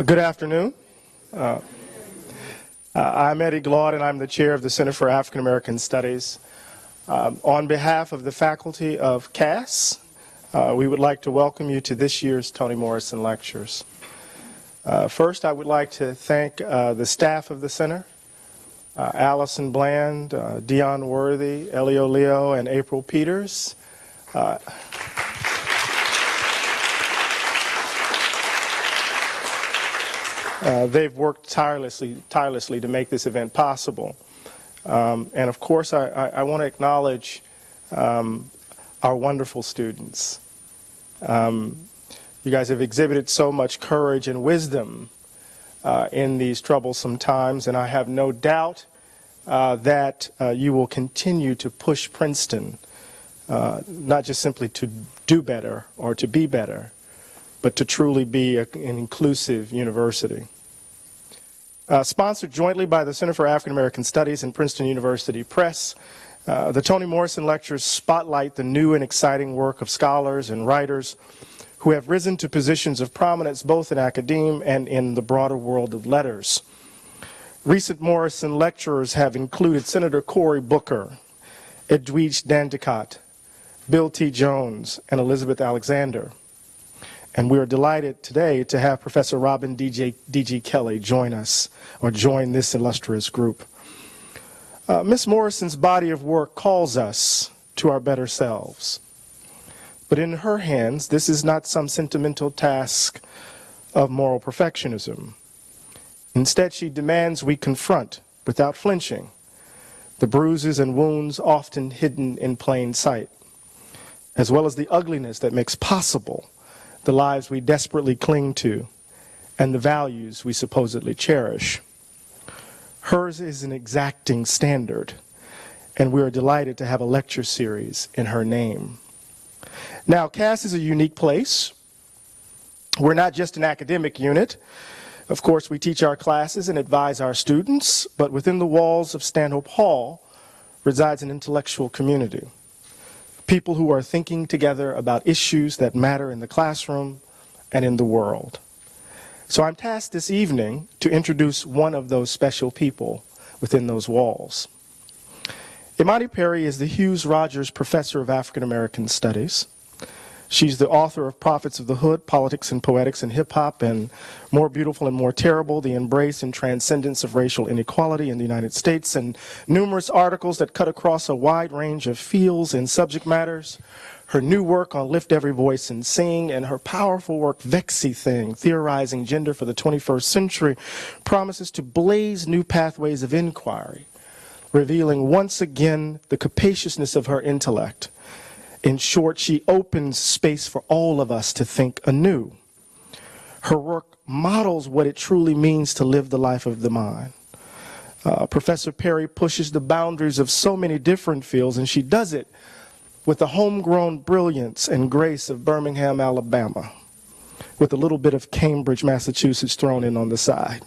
Good afternoon. I'm Eddie Glaude, and I'm the chair of the Center for African American Studies. On behalf of the faculty of Cass, we would like to welcome you to this year's Toni Morrison Lectures. First, I would like to thank the staff of the center, Allison Bland, Dion Worthy, Elio Leo, and April Peters. They've worked tirelessly to make this event possible. And of course, I want to acknowledge our wonderful students. You guys have exhibited so much courage and wisdom in these troublesome times, and I have no doubt that you will continue to push Princeton, not just simply to do better or to be better, but to truly be an inclusive university. Sponsored jointly by the Center for African American Studies and Princeton University Press, the Toni Morrison Lectures spotlight the new and exciting work of scholars and writers who have risen to positions of prominence both in academia and in the broader world of letters. Recent Morrison lecturers have included Senator Cory Booker, Edwidge Dandicott, Bill T. Jones, and Elizabeth Alexander. And we are delighted today to have Professor Robin Dg Kelley join us, or join this illustrious group. Ms. Morrison's body of work calls us to our better selves. But in her hands, this is not some sentimental task of moral perfectionism. Instead, she demands we confront, without flinching, the bruises and wounds often hidden in plain sight, as well as the ugliness that makes possible the lives we desperately cling to, and the values we supposedly cherish. Hers is an exacting standard, and we are delighted to have a lecture series in her name. Now, Cass is a unique place. We're not just an academic unit. Of course, we teach our classes and advise our students, but within the walls of Stanhope Hall resides an intellectual community. People who are thinking together about issues that matter in the classroom and in the world. So I'm tasked this evening to introduce one of those special people within those walls. Amari Perry is the Hughes Rogers Professor of African American Studies. She's the author of Prophets of the Hood, Politics and Poetics in Hip Hop, and More Beautiful and More Terrible, The Embrace and Transcendence of Racial Inequality in the United States, and numerous articles that cut across a wide range of fields and subject matters. Her new work on Lift Every Voice and Sing, and her powerful work, Vexy Thing, Theorizing Gender for the 21st Century, promises to blaze new pathways of inquiry, revealing once again the capaciousness of her intellect. In short, she opens space for all of us to think anew. Her work models what it truly means to live the life of the mind. Professor Perry pushes the boundaries of so many different fields, and she does it with the homegrown brilliance and grace of Birmingham, Alabama, with a little bit of Cambridge, Massachusetts thrown in on the side.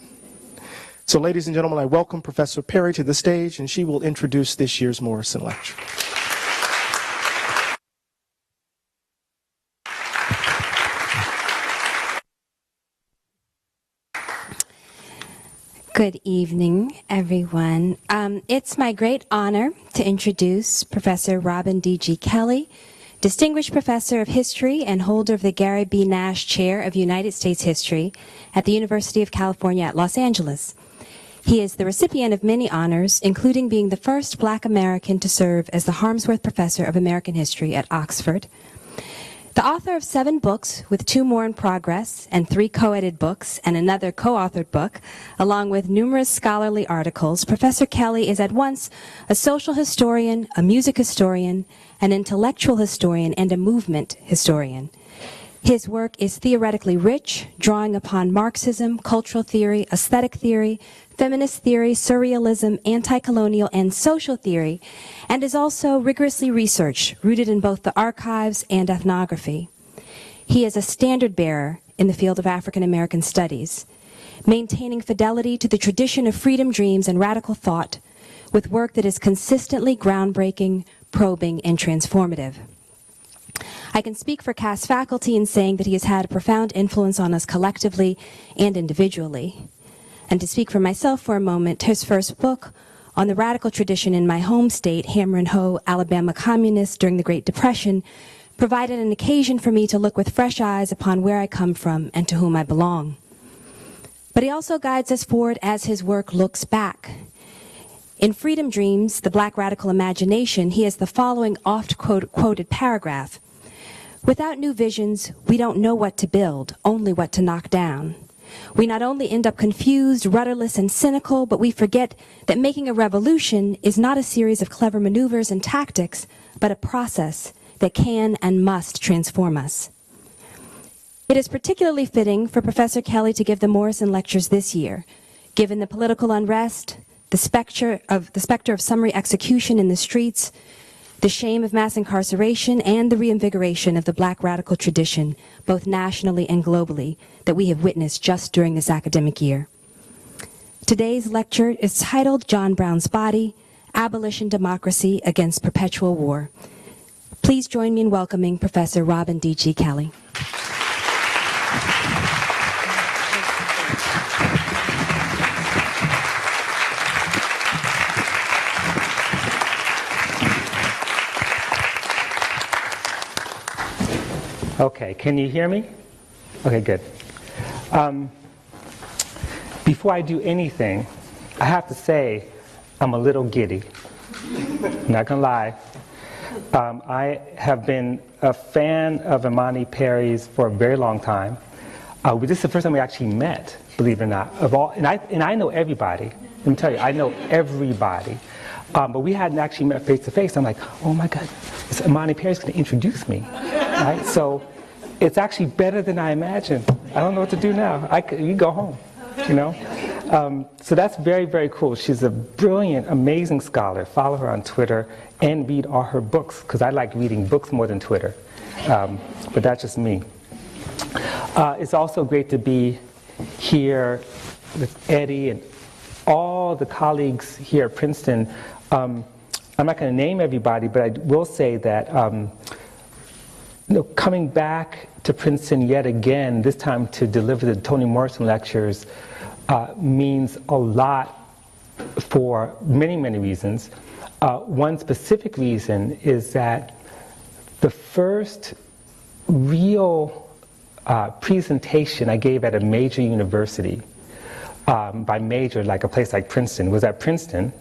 So, ladies and gentlemen, I welcome Professor Perry to the stage, and she will introduce this year's Morrison Lecture. Good evening, everyone. It's my great honor to introduce Professor Robin Dg Kelley, Distinguished Professor of History and holder of the Gary B. Nash Chair of United States History at the University of California at Los Angeles. He is the recipient of many honors, including being the first Black American to serve as the Harmsworth Professor of American History at Oxford. The author of 7 books, with 2 more in progress, and 3 co-edited books, and another co-authored book, along with numerous scholarly articles, Professor Kelley is at once a social historian, a music historian, an intellectual historian, and a movement historian. His work is theoretically rich, drawing upon Marxism, cultural theory, aesthetic theory, feminist theory, surrealism, anti-colonial, and social theory, and is also rigorously researched, rooted in both the archives and ethnography. He is a standard bearer in the field of African American studies, maintaining fidelity to the tradition of freedom dreams and radical thought, with work that is consistently groundbreaking, probing, and transformative. I can speak for Cass faculty in saying that he has had a profound influence on us collectively and individually. And to speak for myself for a moment, his first book on the radical tradition in my home state, Hammer and Hoe, Alabama communists during the Great Depression, provided an occasion for me to look with fresh eyes upon where I come from and to whom I belong. But he also guides us forward as his work looks back. In Freedom Dreams, The Black Radical Imagination, he has the following oft-quoted paragraph: "Without new visions, we don't know what to build, only what to knock down. We not only end up confused, rudderless, and cynical, but we forget that making a revolution is not a series of clever maneuvers and tactics, but a process that can and must transform us." It is particularly fitting for Professor Kelley to give the Morrison lectures this year, given the political unrest, the specter of summary execution in the streets, the shame of mass incarceration, and the reinvigoration of the black radical tradition, both nationally and globally, that we have witnessed just during this academic year. Today's lecture is titled John Brown's Body, Abolition Democracy Against Perpetual War. Please join me in welcoming Professor Robin Dg Kelley. Okay, can you hear me? Okay, good. Before I do anything, I have to say I'm a little giddy. Not gonna lie. I have been a fan of Amari Perry's for a very long time. This is the first time we actually met, believe it or not. And I know everybody. Let me tell you, I know everybody. But we hadn't actually met face to face. I'm like, oh my God, Amari Perry's going to introduce me, right? So it's actually better than I imagined. I don't know what to do now. You go home, you know? So that's very, very cool. She's a brilliant, amazing scholar. Follow her on Twitter and read all her books, because I like reading books more than Twitter. But that's just me. It's also great to be here with Eddie and all the colleagues here at Princeton. I'm not going to name everybody, but I will say that coming back to Princeton yet again, this time to deliver the Toni Morrison lectures, means a lot for many, many reasons. One specific reason is that the first real presentation I gave at a major university, by major, like a place like Princeton, was at Princeton.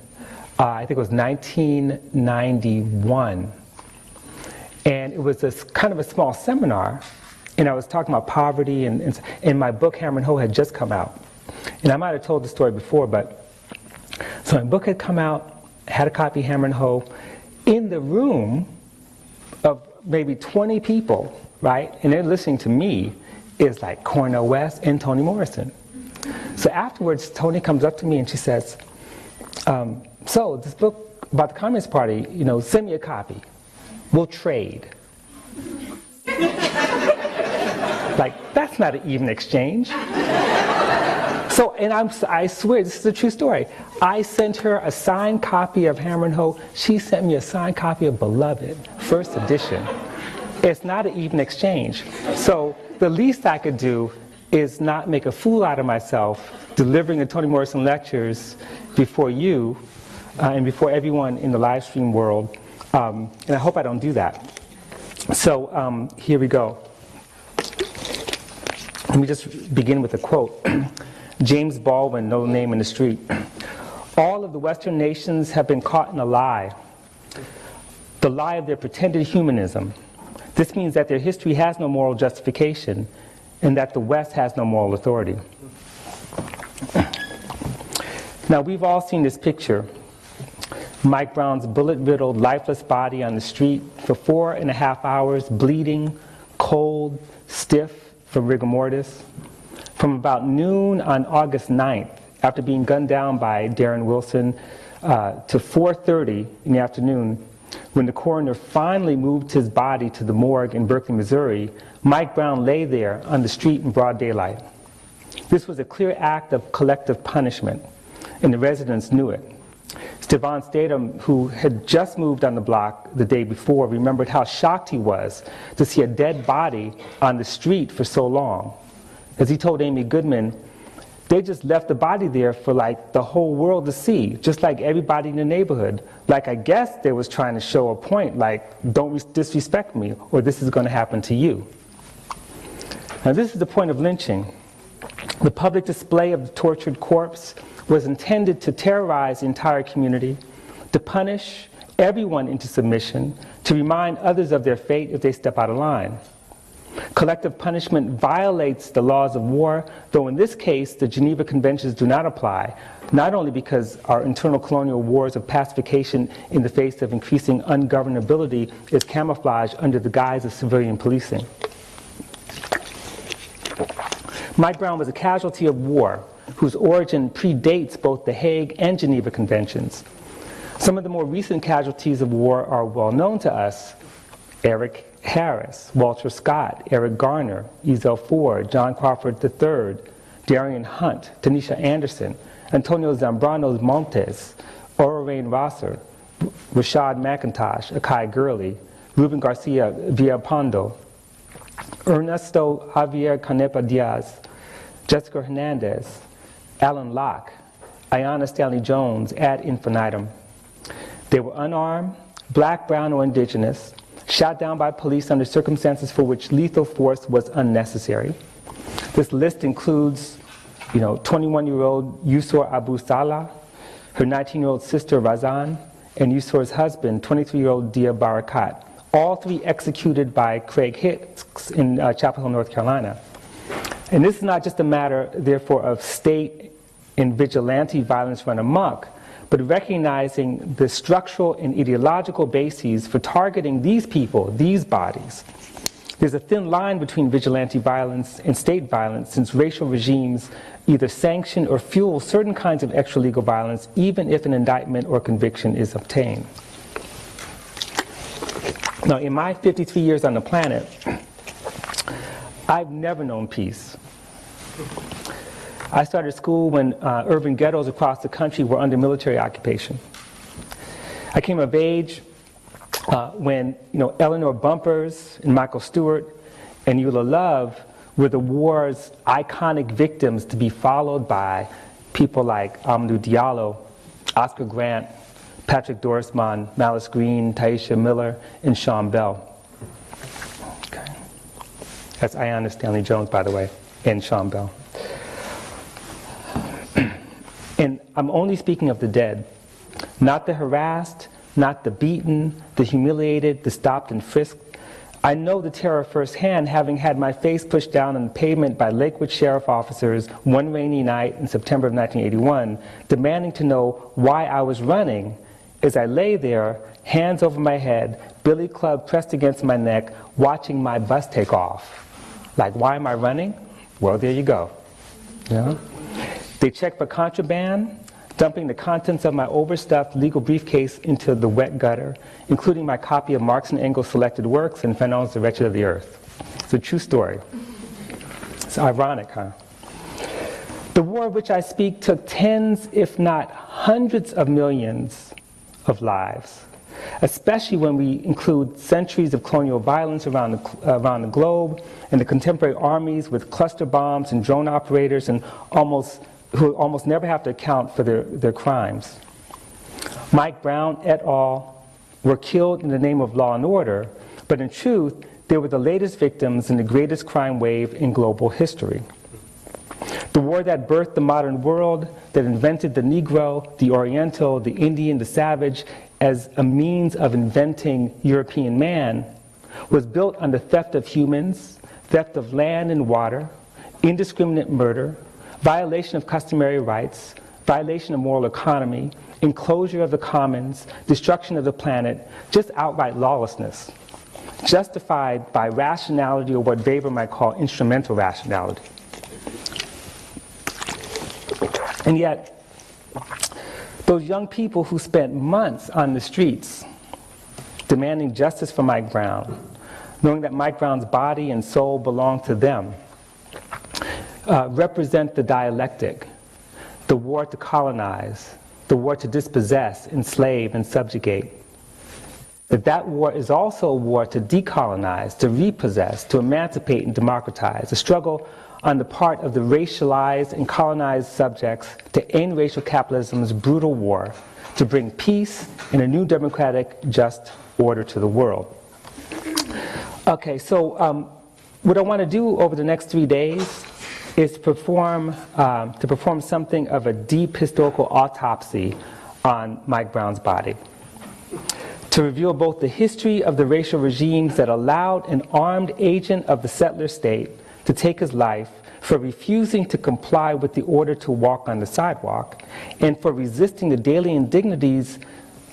I think it was 1991. And it was this kind of a small seminar, and I was talking about poverty, and my book, Hammer and Hoe, had just come out. And I might have told the story before, but so my book had come out, had a copy of Hammer and Hoe, in the room of maybe 20 people, right? And they're listening to me, is like Cornel West and Toni Morrison. So afterwards, Toni comes up to me and she says, so this book about the Communist Party, send me a copy. We'll trade. Like, that's not an even exchange. So, and I swear, this is a true story. I sent her a signed copy of Hammer and Hoe. She sent me a signed copy of Beloved, first edition. It's not an even exchange. So the least I could do is not make a fool out of myself delivering the Toni Morrison lectures before you and before everyone in the live stream world. And I hope I don't do that. So here we go. Let me just begin with a quote. James Baldwin, no name in the street. All of the Western nations have been caught in a lie. The lie of their pretended humanism. This means that their history has no moral justification, and that the West has no moral authority. Now, we've all seen this picture. Mike Brown's bullet-riddled, lifeless body on the street for 4.5 hours, bleeding, cold, stiff from rigor mortis. From about noon on August 9th, after being gunned down by Darren Wilson, to 4:30 in the afternoon, when the coroner finally moved his body to the morgue in Berkeley, Missouri, Mike Brown lay there on the street in broad daylight. This was a clear act of collective punishment, and the residents knew it. Stevan Statham, who had just moved on the block the day before, remembered how shocked he was to see a dead body on the street for so long. As he told Amy Goodman, they just left the body there for like the whole world to see, just like everybody in the neighborhood. Like I guess they was trying to show a point, like don't disrespect me or this is going to happen to you. Now this is the point of lynching. The public display of the tortured corpse was intended to terrorize the entire community, to punish everyone into submission, to remind others of their fate if they step out of line. Collective punishment violates the laws of war, though in this case the Geneva Conventions do not apply, not only because our internal colonial wars of pacification in the face of increasing ungovernability is camouflaged under the guise of civilian policing. Mike Brown was a casualty of war, whose origin predates both the Hague and Geneva Conventions. Some of the more recent casualties of war are well known to us: Eric Harris, Walter Scott, Eric Garner, Ezel Ford, John Crawford III, Darian Hunt, Tanisha Anderson, Antonio Zambrano Montes, Orain Rosser, Rashad McIntosh, Akai Gurley, Ruben Garcia Villapando, Ernesto Javier Canepa Diaz, Jessica Hernandez, Alan Locke, Ayanna Stanley Jones ad infinitum. They were unarmed, black, brown, or indigenous, shot down by police under circumstances for which lethal force was unnecessary. This list includes, 21-year-old Yusor Abu Salah, her 19-year-old sister Razan, and Yusor's husband, 23-year-old Dia Barakat, all three executed by Craig Hicks in Chapel Hill, North Carolina. And this is not just a matter, therefore, of state and vigilante violence run amok, but recognizing the structural and ideological bases for targeting these people, these bodies. There's a thin line between vigilante violence and state violence, since racial regimes either sanction or fuel certain kinds of extralegal violence, even if an indictment or conviction is obtained. Now, in my 53 years on the planet, I've never known peace. I started school when urban ghettos across the country were under military occupation. I came of age when Eleanor Bumpurs and Michael Stewart and Eula Love were the war's iconic victims, to be followed by people like Amadou Diallo, Oscar Grant, Patrick Dorismond, Malice Green, Taisha Miller, and Sean Bell. Okay. That's Ayanna Stanley Jones, by the way, and Sean Bell. And I'm only speaking of the dead, not the harassed, not the beaten, the humiliated, the stopped and frisked. I know the terror firsthand, having had my face pushed down on the pavement by Lakewood sheriff officers one rainy night in September of 1981, demanding to know why I was running, as I lay there, hands over my head, billy club pressed against my neck, watching my bus take off. Like, why am I running? Well, there you go. Yeah. They checked for contraband, dumping the contents of my overstuffed legal briefcase into the wet gutter, including my copy of Marx and Engels' selected works and Fanon's The Wretched of the Earth. It's a true story. It's ironic, huh? The war of which I speak took tens, if not hundreds of millions of lives, especially when we include centuries of colonial violence around the globe, and the contemporary armies with cluster bombs and drone operators and who almost never have to account for their crimes. Mike Brown et al. Were killed in the name of law and order, but in truth, they were the latest victims in the greatest crime wave in global history. The war that birthed the modern world, that invented the Negro, the Oriental, the Indian, the savage, as a means of inventing European man, was built on the theft of humans, theft of land and water, indiscriminate murder, violation of customary rights, violation of moral economy, enclosure of the commons, destruction of the planet, just outright lawlessness, justified by rationality, or what Weber might call instrumental rationality. And yet, those young people who spent months on the streets demanding justice for Mike Brown, knowing that Mike Brown's body and soul belonged to them, represent the dialectic, the war to colonize, the war to dispossess, enslave, and subjugate. That war is also a war to decolonize, to repossess, to emancipate and democratize, a struggle on the part of the racialized and colonized subjects to end racial capitalism's brutal war, to bring peace and a new democratic, just order to the world. Okay, so what I want to do over the next 3 days is to perform something of a deep historical autopsy on Mike Brown's body, to reveal both the history of the racial regimes that allowed an armed agent of the settler state to take his life for refusing to comply with the order to walk on the sidewalk, and for resisting the daily indignities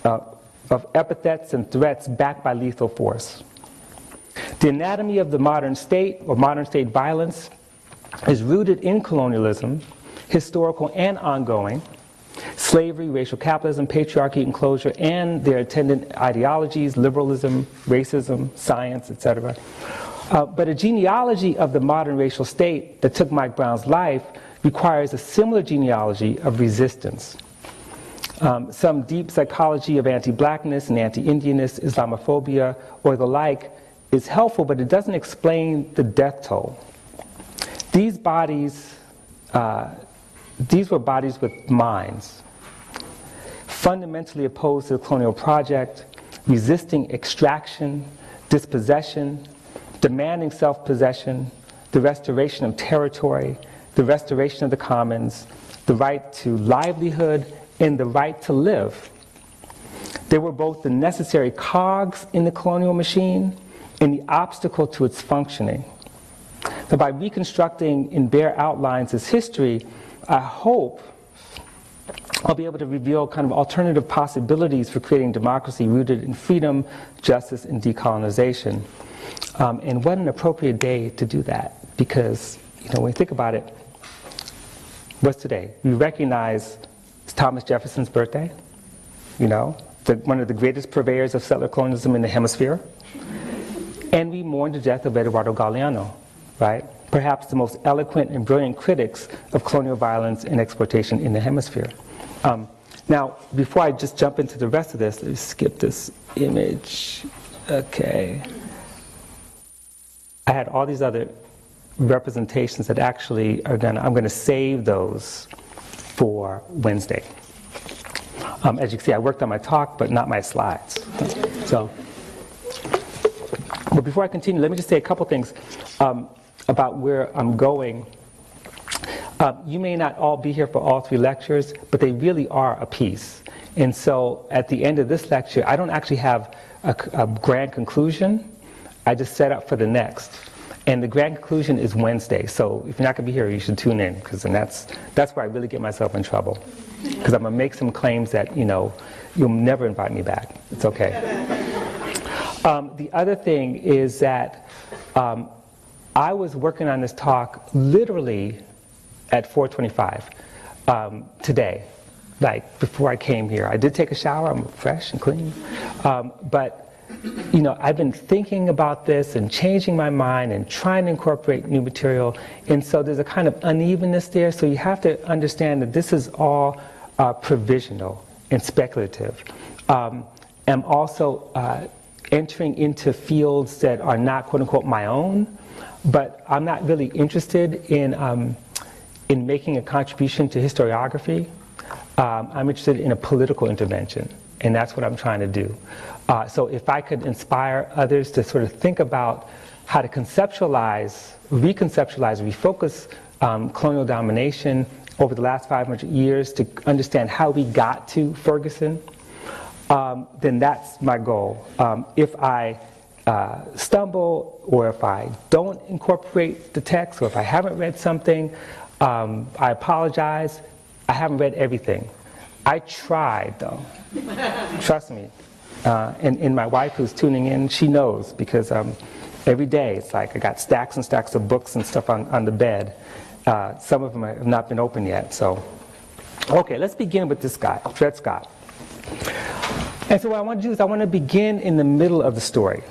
of epithets and threats backed by lethal force. The anatomy of the modern state, or modern state violence, is rooted in colonialism, historical and ongoing, slavery, racial capitalism, patriarchy, enclosure, and their attendant ideologies, liberalism, racism, science, etc. But a genealogy of the modern racial state that took Mike Brown's life requires a similar genealogy of resistance. Some deep psychology of anti-blackness and anti-Indianness, Islamophobia, or the like is helpful, but it doesn't explain the death toll. These were bodies with minds, fundamentally opposed to the colonial project, resisting extraction, dispossession, demanding self-possession, the restoration of territory, the restoration of the commons, the right to livelihood, and the right to live. They were both the necessary cogs in the colonial machine and the obstacle to its functioning. So by reconstructing in bare outlines this history, I hope I'll be able to reveal kind of alternative possibilities for creating democracy rooted in freedom, justice, and decolonization. And what an appropriate day to do that, because when you think about it, what's today? We recognize it's Thomas Jefferson's birthday, one of the greatest purveyors of settler colonialism in the hemisphere. And we mourn the death of Eduardo Galeano, right? Perhaps the most eloquent and brilliant critics of colonial violence and exploitation in the hemisphere. Now, before I just jump into the rest of this, let's skip this image. Okay. I had all these other representations that actually I'm going to save those for Wednesday. As you can see, I worked on my talk, but not my slides. But before I continue, let me just say a couple things about where I'm going. You may not all be here for all 3 lectures, but they really are a piece. And so at the end of this lecture, I don't actually have a grand conclusion. I just set up for the next. And the grand conclusion is Wednesday. So if you're not going to be here, you should tune in, because then that's where I really get myself in trouble. Because I'm going to make some claims that, you'll never invite me back. It's okay. The other thing is that I was working on this talk literally at 4:25 today, like before I came here. I did take a shower. I'm fresh and clean. But I've been thinking about this and changing my mind and trying to incorporate new material. And so there's a kind of unevenness there. So you have to understand that this is all provisional and speculative. I'm also entering into fields that are not, quote unquote, my own, but I'm not really interested in making a contribution to historiography. I'm interested in a political intervention, and that's what I'm trying to do. So if I could inspire others to sort of think about how to conceptualize, reconceptualize, refocus colonial domination over the last 500 years to understand how we got to Ferguson, then that's my goal. If I stumble, or if I don't incorporate the text, or if I haven't read something, I apologize. I haven't read everything. I tried, though. Trust me. And my wife, who's tuning in, she knows, because every day it's like I got stacks and stacks of books and stuff on the bed. Some of them have not been opened yet. So, okay, let's begin with this guy, Dred Scott. And so what I want to do is I want to begin in the middle of the story.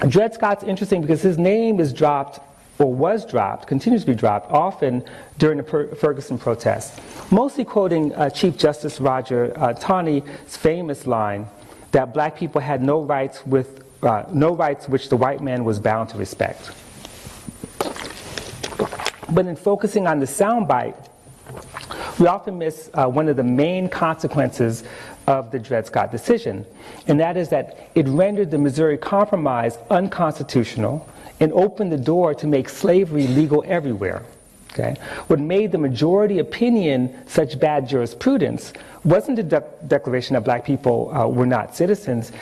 Dred Scott's interesting because his name is dropped or was dropped, continues to be dropped, often during the Ferguson protests, mostly quoting Chief Justice Roger Taney's famous line that black people had no rights which the white man was bound to respect. But in focusing on the soundbite, we often miss one of the main consequences of the Dred Scott decision, and that is that it rendered the Missouri Compromise unconstitutional and opened the door to make slavery legal everywhere. Okay? What made the majority opinion such bad jurisprudence wasn't the declaration that black people were not citizens.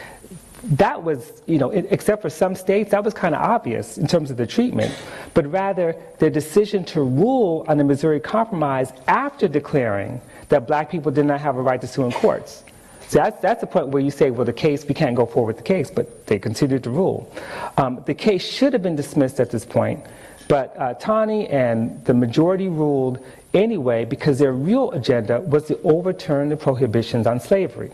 That was, except for some states, that was kind of obvious in terms of the treatment, but rather their decision to rule on the Missouri Compromise after declaring that black people did not have a right to sue in courts. So that's the point where you say, well, the case, we can't go forward with the case, but they continued to rule. The case should have been dismissed at this point, but Taney and the majority ruled anyway because their real agenda was to overturn the prohibitions on slavery.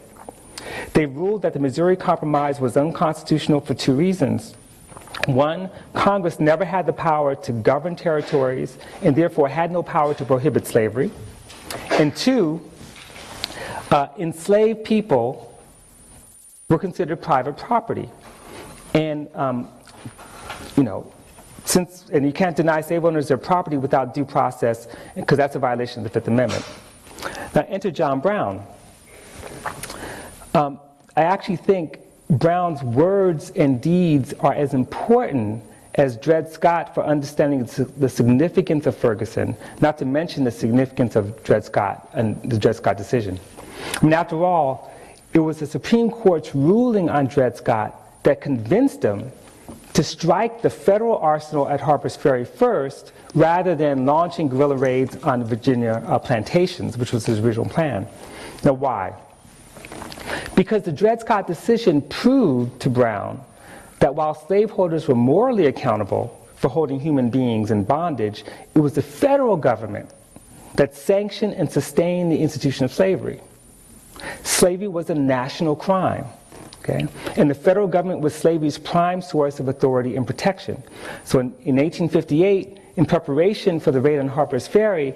They ruled that the Missouri Compromise was unconstitutional for two reasons. One, Congress never had the power to govern territories and therefore had no power to prohibit slavery. And two, enslaved people were considered private property. And, and you can't deny slave owners their property without due process, because that's a violation of the Fifth Amendment. Now, enter John Brown. I actually think Brown's words and deeds are as important as Dred Scott for understanding the significance of Ferguson, not to mention the significance of Dred Scott and the Dred Scott decision. I mean, after all, it was the Supreme Court's ruling on Dred Scott that convinced him to strike the federal arsenal at Harper's Ferry first, rather than launching guerrilla raids on Virginia plantations, which was his original plan. Now, why? Because the Dred Scott decision proved to Brown that while slaveholders were morally accountable for holding human beings in bondage, it was the federal government that sanctioned and sustained the institution of slavery. Slavery was a national crime, okay? And the federal government was slavery's prime source of authority and protection. So in 1858, in preparation for the raid on Harper's Ferry,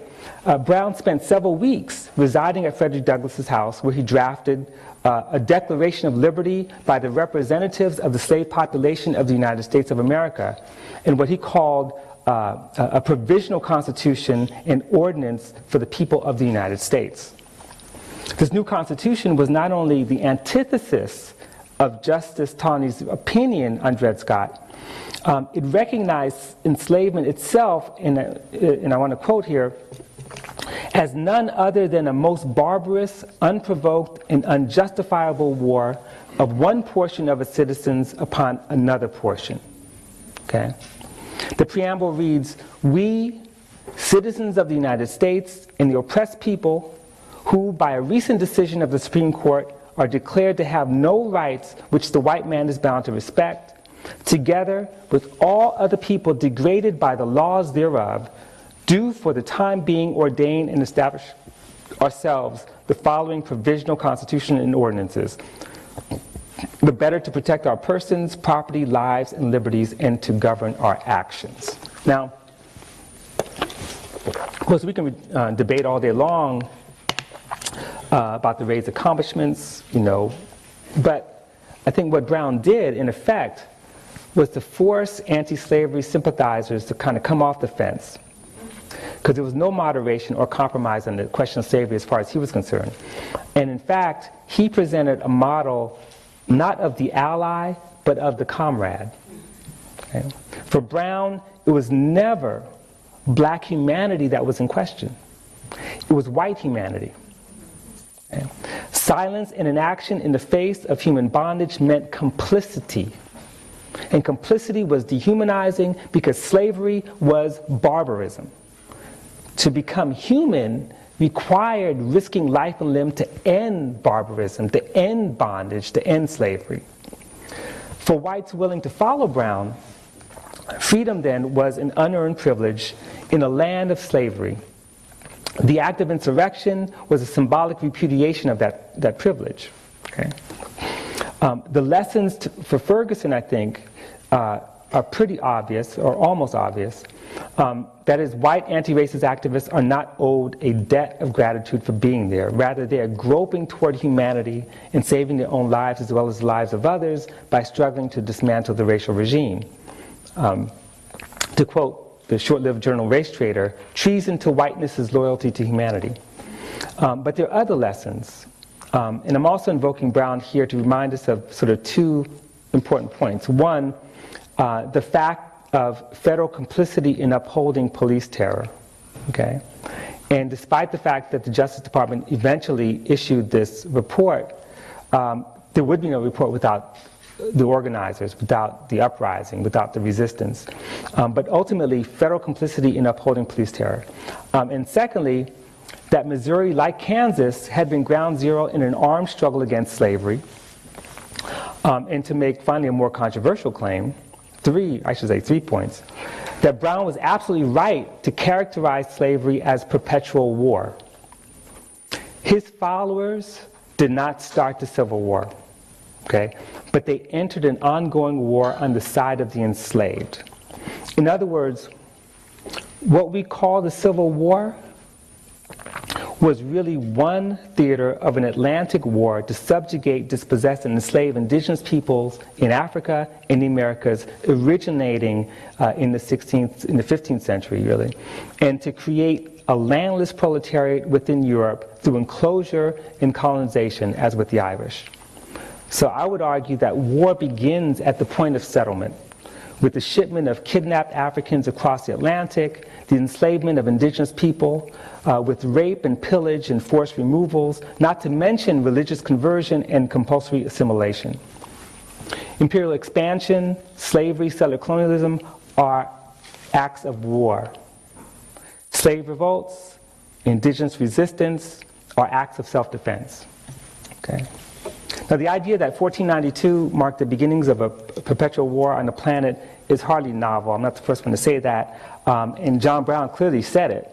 Brown spent several weeks residing at Frederick Douglass's house, where he drafted a Declaration of Liberty by the representatives of the slave population of the United States of America, and what he called a provisional constitution and ordinance for the people of the United States. This new constitution was not only the antithesis of Justice Taney's opinion on Dred Scott, it recognized enslavement itself, and I want to quote here, as none other than a most barbarous, unprovoked, and unjustifiable war of one portion of its citizens upon another portion. Okay? The preamble reads, "We, citizens of the United States, and the oppressed people, who by a recent decision of the Supreme Court are declared to have no rights which the white man is bound to respect, together with all other people degraded by the laws thereof, do for the time being ordain and establish ourselves the following provisional constitution and ordinances, the better to protect our persons, property, lives, and liberties, and to govern our actions." Now, of course, we can debate all day long about the raid's accomplishments, but I think what Brown did, in effect, was to force anti-slavery sympathizers to kind of come off the fence, because there was no moderation or compromise on the question of slavery as far as he was concerned. And in fact, he presented a model not of the ally, but of the comrade. Okay? For Brown, it was never black humanity that was in question. It was white humanity. Okay? Silence and inaction in the face of human bondage meant complicity. And complicity was dehumanizing because slavery was barbarism. To become human required risking life and limb to end barbarism, to end bondage, to end slavery. For whites willing to follow Brown, freedom then was an unearned privilege in a land of slavery. The act of insurrection was a symbolic repudiation of that privilege. Okay? The lessons for Ferguson, I think, are pretty obvious, or almost obvious. That is, white anti-racist activists are not owed a debt of gratitude for being there. Rather, they are groping toward humanity and saving their own lives as well as the lives of others by struggling to dismantle the racial regime. To quote the short-lived journal Race Trader, treason to whiteness is loyalty to humanity. But there are other lessons. And I'm also invoking Brown here to remind us of sort of two important points. One, the fact of federal complicity in upholding police terror, okay? And despite the fact that the Justice Department eventually issued this report, there would be no report without the organizers, without the uprising, without the resistance. But ultimately, federal complicity in upholding police terror. And secondly, that Missouri, like Kansas, had been ground zero in an armed struggle against slavery. And to make finally a more controversial claim, three points, that Brown was absolutely right to characterize slavery as perpetual war. His followers did not start the Civil War, okay? But they entered an ongoing war on the side of the enslaved. In other words, what we call the Civil War was really one theater of an Atlantic war to subjugate, dispossess, and enslave indigenous peoples in Africa and the Americas, originating in the 15th century, really, and to create a landless proletariat within Europe through enclosure and colonization, as with the Irish. So I would argue that war begins at the point of settlement, with the shipment of kidnapped Africans across the Atlantic, the enslavement of indigenous people, with rape and pillage and forced removals, not to mention religious conversion and compulsory assimilation. Imperial expansion, slavery, settler colonialism are acts of war. Slave revolts, indigenous resistance are acts of self-defense. Okay. Now, the idea that 1492 marked the beginnings of a perpetual war on the planet is hardly novel. I'm not the first one to say that. And John Brown clearly said it,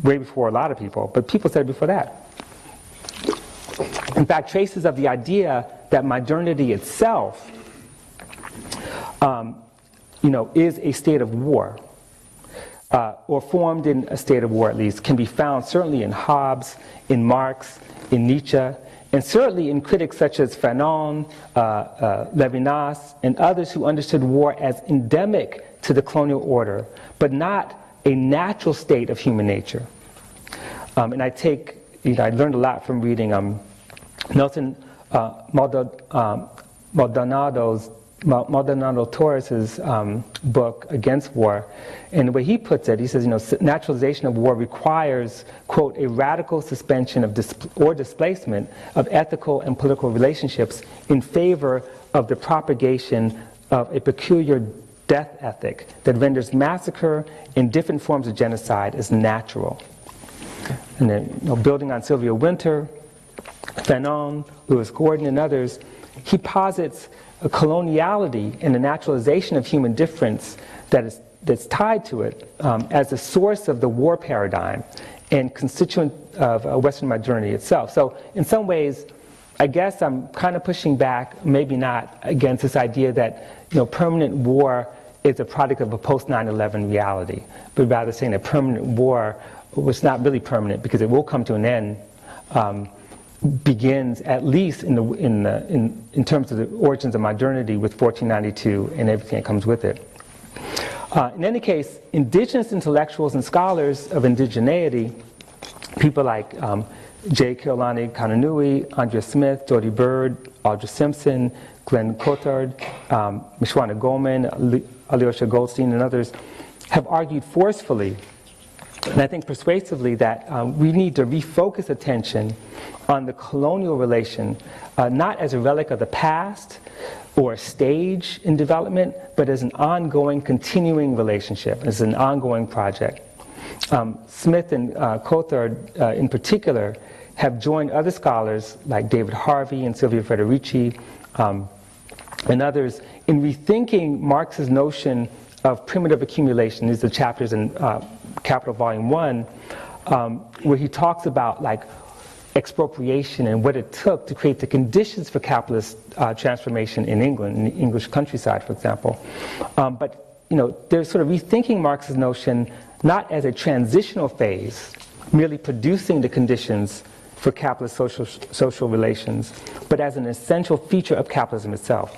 way before a lot of people. But people said it before that. In fact, traces of the idea that modernity itself, is a state of war, or formed in a state of war at least, can be found certainly in Hobbes, in Marx, in Nietzsche, and certainly in critics such as Fanon, Levinas, and others who understood war as endemic to the colonial order, but not a natural state of human nature. And I learned a lot from reading Nelson Maldonado Torres's book Against War, and the way he puts it, he says, naturalization of war requires, quote, a radical suspension of displacement of ethical and political relationships in favor of the propagation of a peculiar death ethic that renders massacre and different forms of genocide as natural. And then, building on Sylvia Wynter, Fanon, Lewis Gordon, and others, he posits a coloniality and the naturalization of human difference that's tied to it as a source of the war paradigm and constituent of Western modernity itself. So in some ways, I guess I'm kind of pushing back, maybe not, against this idea that permanent war is a product of a post-9/11 reality, but rather saying that permanent war was not really permanent because it will come to an end. Begins at least in terms of the origins of modernity with 1492 and everything that comes with it. In any case, indigenous intellectuals and scholars of indigeneity, people like J. Keolani Kananui, Andrea Smith, Jody Bird, Audra Simpson, Glenn Cotard, Mishwana Goldman, Alyosha Goldstein, and others, have argued forcefully, and I think persuasively, that we need to refocus attention on the colonial relation, not as a relic of the past or a stage in development, but as an ongoing, continuing relationship, as an ongoing project. Smith and Coulthard, in particular, have joined other scholars like David Harvey and Silvia Federici and others in rethinking Marx's notion of primitive accumulation. These are chapters in Capital Volume 1, where he talks about expropriation and what it took to create the conditions for capitalist transformation in England, in the English countryside, for example. But they're sort of rethinking Marx's notion not as a transitional phase, merely producing the conditions for capitalist social relations, but as an essential feature of capitalism itself.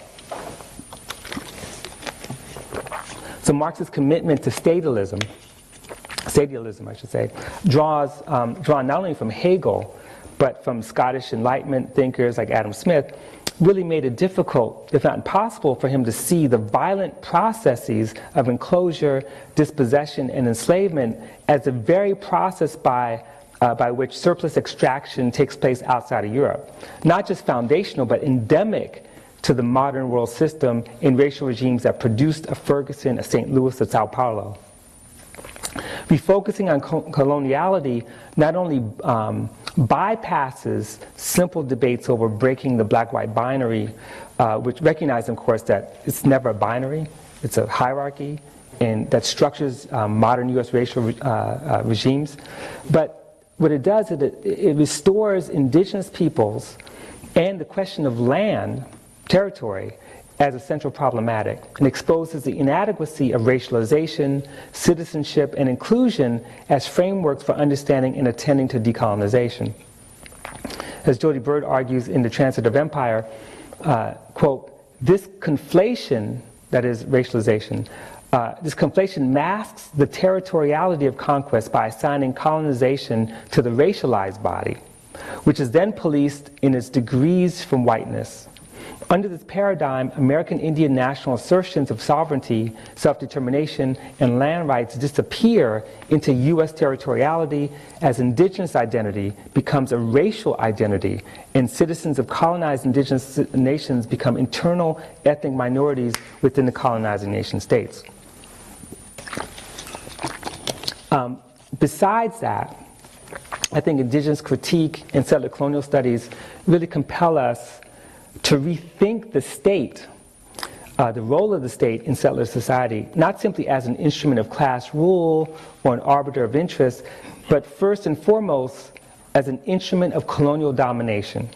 So Marx's commitment to stadialism I should say, drawn not only from Hegel, but from Scottish Enlightenment thinkers like Adam Smith, really made it difficult, if not impossible, for him to see the violent processes of enclosure, dispossession, and enslavement as the very process by which surplus extraction takes place outside of Europe. Not just foundational, but endemic to the modern world system in racial regimes that produced a Ferguson, a St. Louis, a Sao Paulo. Refocusing on coloniality not only bypasses simple debates over breaking the black-white binary, which recognize, of course, that it's never a binary, it's a hierarchy, and that structures modern U.S. racial regimes. But what it does is it restores indigenous peoples and the question of land, territory, as a central problematic, and exposes the inadequacy of racialization, citizenship, and inclusion as frameworks for understanding and attending to decolonization. As Jody Bird argues in The Transit of Empire, quote, this conflation, that is racialization, this conflation masks the territoriality of conquest by assigning colonization to the racialized body, which is then policed in its degrees from whiteness. Under this paradigm, American Indian national assertions of sovereignty, self-determination, and land rights disappear into U.S. territoriality as indigenous identity becomes a racial identity, and citizens of colonized indigenous nations become internal ethnic minorities within the colonizing nation states. Besides that, I think indigenous critique and settler colonial studies really compel us to rethink the state, the role of the state in settler society, not simply as an instrument of class rule or an arbiter of interest, but first and foremost as an instrument of colonial domination.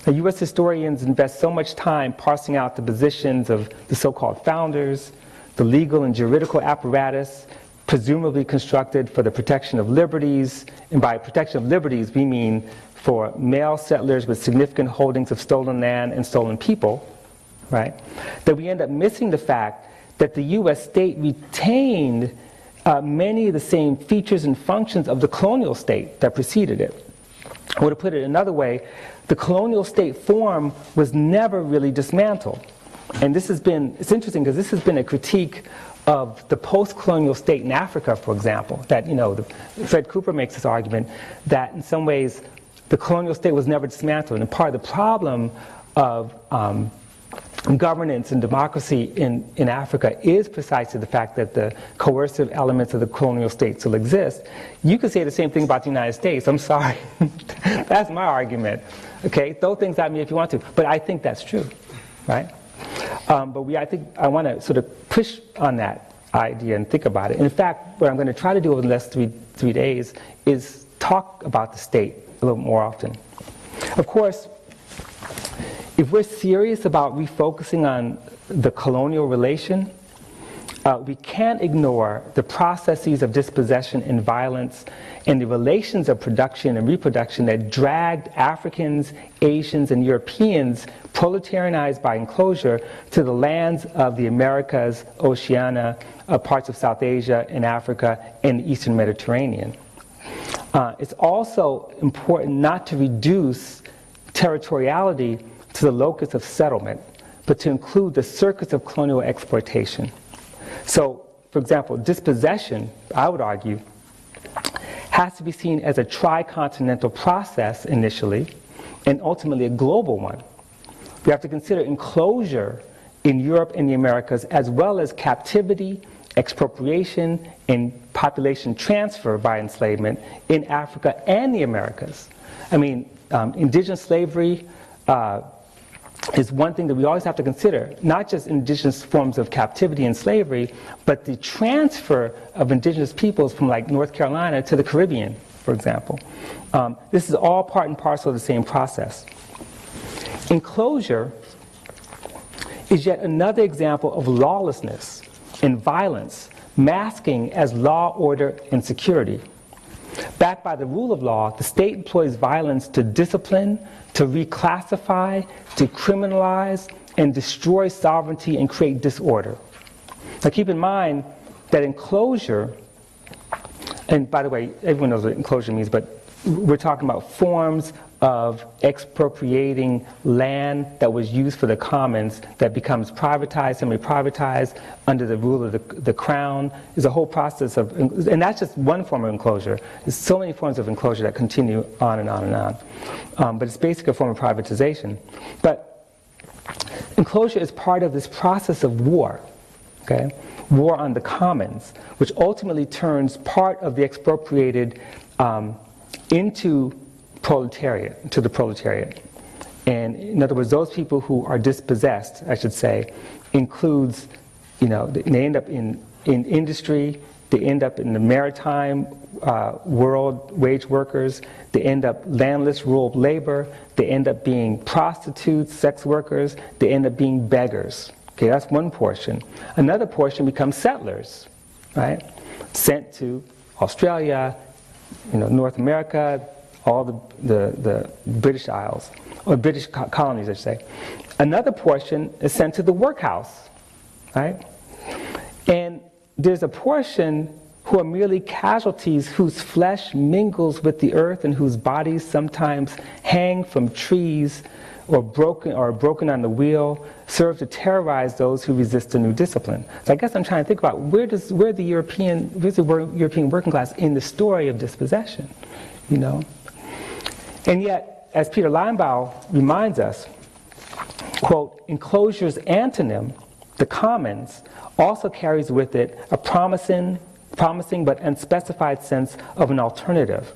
Now, U.S. historians invest so much time parsing out the positions of the so-called founders, the legal and juridical apparatus, presumably constructed for the protection of liberties, and by protection of liberties we mean for male settlers with significant holdings of stolen land and stolen people, right? That we end up missing the fact that the U.S. state retained many of the same features and functions of the colonial state that preceded it. Or to put it another way, the colonial state form was never really dismantled. And this has been, it's interesting because this has been a critique of the post-colonial state in Africa, for example, that, Fred Cooper makes this argument that in some ways the colonial state was never dismantled. And part of the problem of governance and democracy in Africa is precisely the fact that the coercive elements of the colonial state still exist. You could say the same thing about the United States. I'm sorry. That's my argument. Okay, throw things at me if you want to. But I think that's true, right? I think I want to sort of push on that idea and think about it. And in fact, what I'm going to try to do over the next three days is talk about the state a little more often. Of course, if we're serious about refocusing on the colonial relation, we can't ignore the processes of dispossession and violence and the relations of production and reproduction that dragged Africans, Asians, and Europeans, proletarianized by enclosure, to the lands of the Americas, Oceania, parts of South Asia and Africa, and the Eastern Mediterranean. It's also important not to reduce territoriality to the locus of settlement, but to include the circuits of colonial exploitation. So, for example, dispossession, I would argue, has to be seen as a tricontinental process initially, and ultimately a global one. We have to consider enclosure in Europe and the Americas, as well as captivity, expropriation, and population transfer by enslavement in Africa and the Americas. I mean, indigenous slavery is one thing that we always have to consider, not just indigenous forms of captivity and slavery, but the transfer of indigenous peoples from like North Carolina to the Caribbean, for example. This is all part and parcel of the same process. Enclosure is yet another example of lawlessness and violence masking as law, order, and security. Backed by the rule of law, the state employs violence to discipline, to reclassify, to criminalize, and destroy sovereignty and create disorder. Now keep in mind that enclosure, and by the way, everyone knows what enclosure means, but we're talking about forms of expropriating land that was used for the commons that becomes privatized, semi-privatized under the rule of the crown. There's a whole process of, and that's just one form of enclosure. There's so many forms of enclosure that continue on and on and on. But it's basically a form of privatization. But enclosure is part of this process of war, okay? War on the commons, which ultimately turns part of the expropriated into proletariat, to the proletariat. And in other words, those people who are dispossessed, I should say, includes, they end up in industry, they end up in the maritime world, wage workers, they end up landless rural labor, they end up being prostitutes, sex workers, they end up being beggars. Okay, that's one portion. Another portion becomes settlers, right? Sent to Australia, North America, all the British Isles, or British colonies, I should say. Another portion is sent to the workhouse, right? And there's a portion who are merely casualties whose flesh mingles with the earth and whose bodies sometimes hang from trees or broken on the wheel, serve to terrorize those who resist the new discipline. So I guess I'm trying to think about where's the European working class in the story of dispossession, And yet, as Peter Linebaugh reminds us, quote, enclosure's antonym, the commons, also carries with it a promising but unspecified sense of an alternative.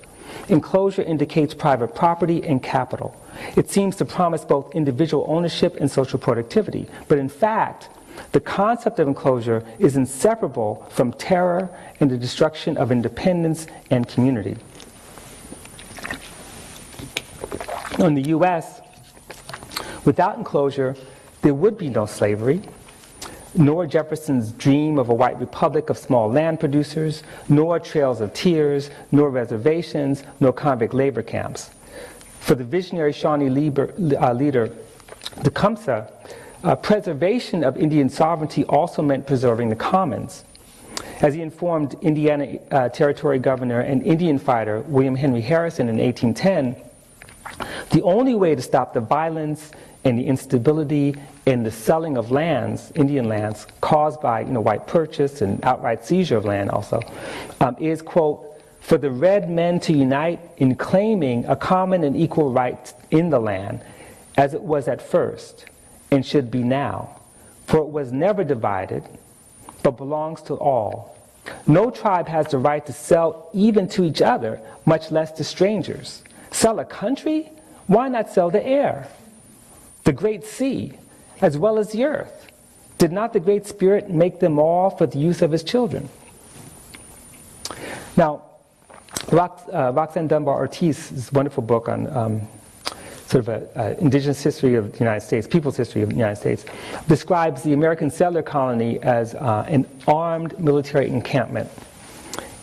Enclosure indicates private property and capital. It seems to promise both individual ownership and social productivity. But in fact, the concept of enclosure is inseparable from terror and the destruction of independence and community. In the U.S., without enclosure, there would be no slavery, nor Jefferson's dream of a white republic of small land producers, nor trails of tears, nor reservations, nor convict labor camps. For the visionary Shawnee leader, Tecumseh, preservation of Indian sovereignty also meant preserving the commons. As he informed Indiana Territory Governor and Indian fighter William Henry Harrison in 1810, the only way to stop the violence and the instability and the selling of lands, Indian lands, caused by white purchase and outright seizure of land also, is, quote, for the red men to unite in claiming a common and equal right in the land, as it was at first and should be now. For it was never divided, but belongs to all. No tribe has the right to sell even to each other, much less to strangers. Sell a country? Why not sell the air, the great sea, as well as the earth? Did not the Great Spirit make them all for the use of his children? Now, Roxanne Dunbar Ortiz's wonderful book on sort of an indigenous history of the United States, people's history of the United States, describes the American settler colony as an armed military encampment,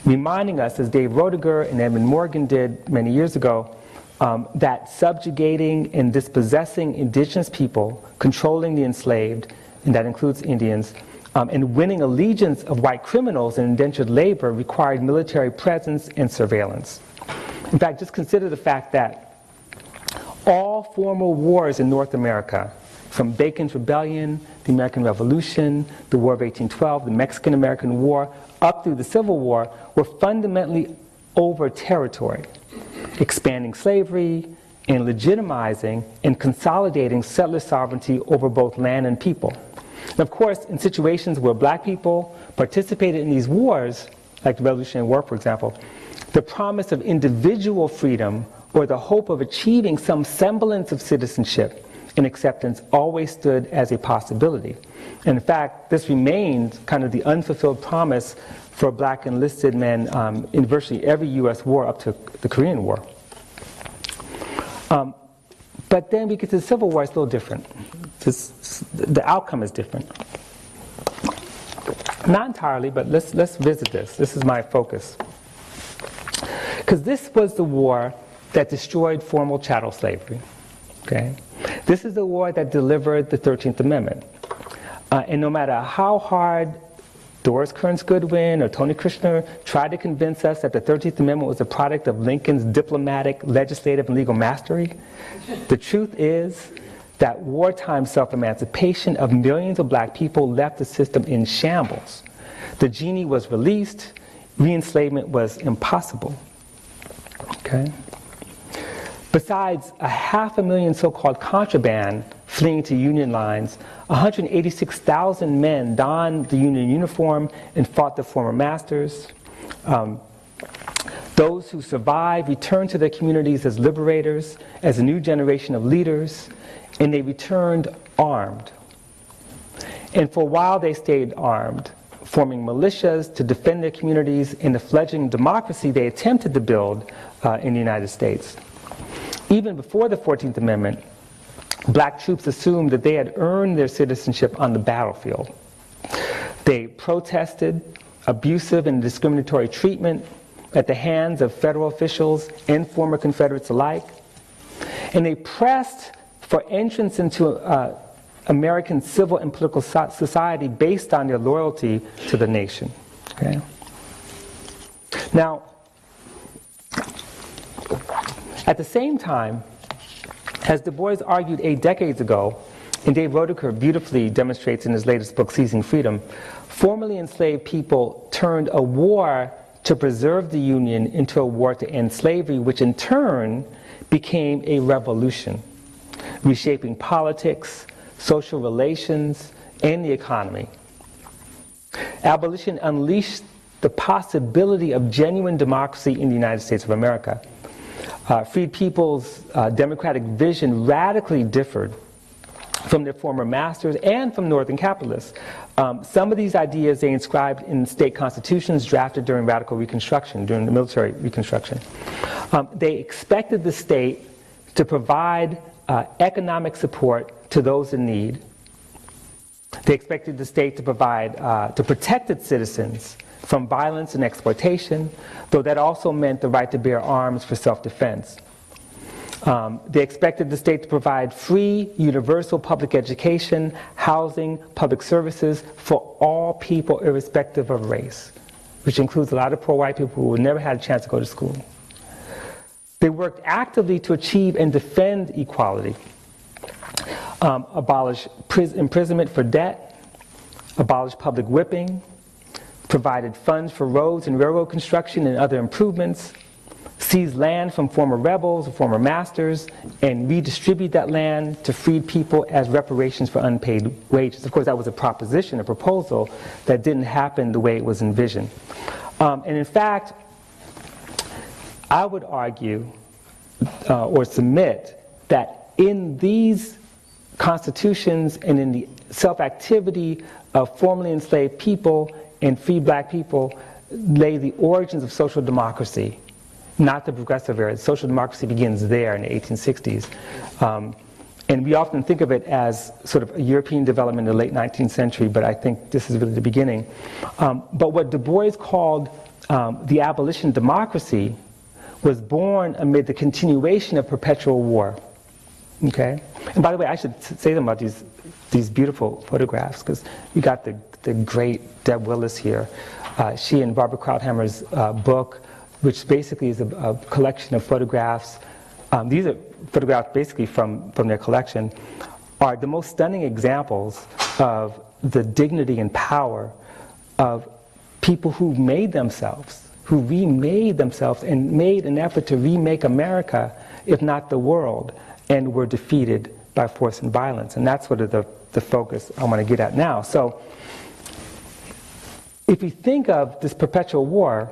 reminding us, as Dave Roediger and Edmund Morgan did many years ago, that subjugating and dispossessing indigenous people, controlling the enslaved, and that includes Indians, and winning allegiance of white criminals and indentured labor required military presence and surveillance. In fact, just consider the fact that all formal wars in North America, from Bacon's Rebellion, the American Revolution, the War of 1812, the Mexican-American War, up through the Civil War, were fundamentally over territory, expanding slavery and legitimizing and consolidating settler sovereignty over both land and people. And of course, in situations where black people participated in these wars, like the Revolutionary War, for example, the promise of individual freedom or the hope of achieving some semblance of citizenship and acceptance always stood as a possibility. And in fact, this remained kind of the unfulfilled promise for black enlisted men in virtually every U.S. war up to the Korean War. But then we get to the Civil War, it's a little different. The outcome is different. Not entirely, but let's visit this. This is my focus. Because this was the war that destroyed formal chattel slavery. Okay? This is the war that delivered the 13th Amendment. And no matter how hard Doris Kearns Goodwin or Tony Kushner tried to convince us that the 13th Amendment was a product of Lincoln's diplomatic, legislative, and legal mastery, the truth is that wartime self-emancipation of millions of black people left the system in shambles. The genie was released, re-enslavement was impossible. Okay? Besides 500,000 so-called contraband fleeing to Union lines, 186,000 men donned the Union uniform and fought their former masters. Those who survived returned to their communities as liberators, as a new generation of leaders, and they returned armed. And for a while they stayed armed, forming militias to defend their communities and the fledgling democracy they attempted to build in the United States. Even before the 14th Amendment, black troops assumed that they had earned their citizenship on the battlefield. They protested abusive and discriminatory treatment at the hands of federal officials and former Confederates alike. And they pressed for entrance into American civil and political society based on their loyalty to the nation. Okay? Now, at the same time, as Du Bois argued 8 decades ago, and Dave Roediger beautifully demonstrates in his latest book, Seizing Freedom, formerly enslaved people turned a war to preserve the Union into a war to end slavery, which in turn became a revolution, reshaping politics, social relations, and the economy. Abolition unleashed the possibility of genuine democracy in the United States of America. Freed people's democratic vision radically differed from their former masters and from Northern capitalists. Some of these ideas they inscribed in state constitutions drafted during radical Reconstruction, during the military Reconstruction. They expected the state to provide economic support to those in need. They expected the state to provide, to protect its citizens from violence and exploitation, though that also meant the right to bear arms for self-defense. They expected the state to provide free, universal public education, housing, public services for all people irrespective of race, which includes a lot of poor white people who never had a chance to go to school. They worked actively to achieve and defend equality, abolish imprisonment for debt, abolish public whipping, provided funds for roads and railroad construction and other improvements, seize land from former rebels or former masters, and redistribute that land to freed people as reparations for unpaid wages. Of course, that was a proposition, a proposal that didn't happen the way it was envisioned. And in fact, I would argue or submit that in these constitutions and in the self-activity of formerly enslaved people and free black people lay the origins of social democracy, not the progressive era. Social democracy begins there in the 1860s. And we often think of it as sort of a European development in the late 19th century, but I think this is really the beginning. But what Du Bois called the abolition democracy was born amid the continuation of perpetual war. Okay? And by the way, I should say them about these beautiful photographs, because you got the great Deb Willis here. She and Barbara Krauthammer's book, which basically is a collection of photographs. These are photographs basically from their collection, are the most stunning examples of the dignity and power of people who made themselves, who remade themselves and made an effort to remake America, if not the world, and were defeated by force and violence. And that's sort of the focus I want to get at now. So if we think of this perpetual war,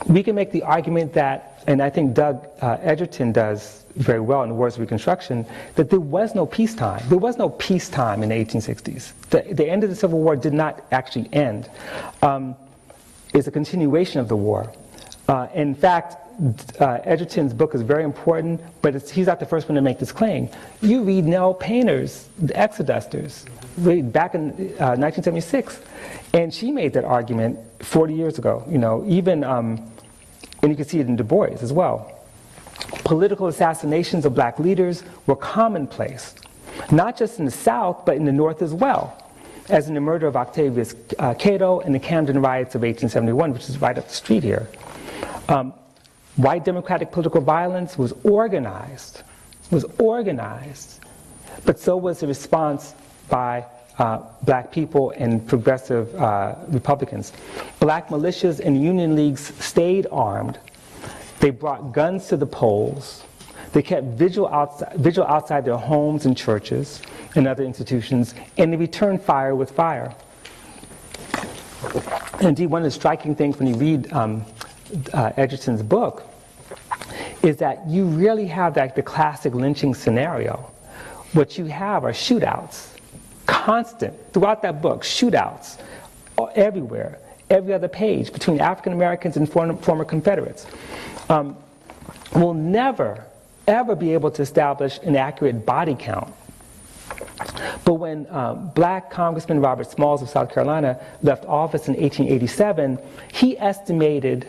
we can make the argument that and I think Doug Edgerton does very well in the Wars of Reconstruction, that there was no peacetime. There was no peacetime in the 1860s. The end of the Civil War did not actually end. It's a continuation of the war. In fact, Edgerton's book is very important, but he's not the first one to make this claim. You read Nell Painter's The Exodusters, back in 1976, and she made that argument 40 years ago. You know, even, and you can see it in Du Bois as well. Political assassinations of black leaders were commonplace, not just in the South, but in the North as well, as in the murder of Octavius Cato and the Camden riots of 1871, which is right up the street here. White democratic political violence was organized, but so was the response by black people and progressive Republicans. Black militias and union leagues stayed armed. They brought guns to the polls. They kept vigil outside their homes and churches and other institutions, and they returned fire with fire. Indeed, one of the striking things when you read Edgerton's book is that you really have the classic lynching scenario. What you have are shootouts, constant, throughout that book, shootouts everywhere, every other page, between African Americans and former Confederates. We'll never, ever be able to establish an accurate body count. But when black Congressman Robert Smalls of South Carolina left office in 1887, he estimated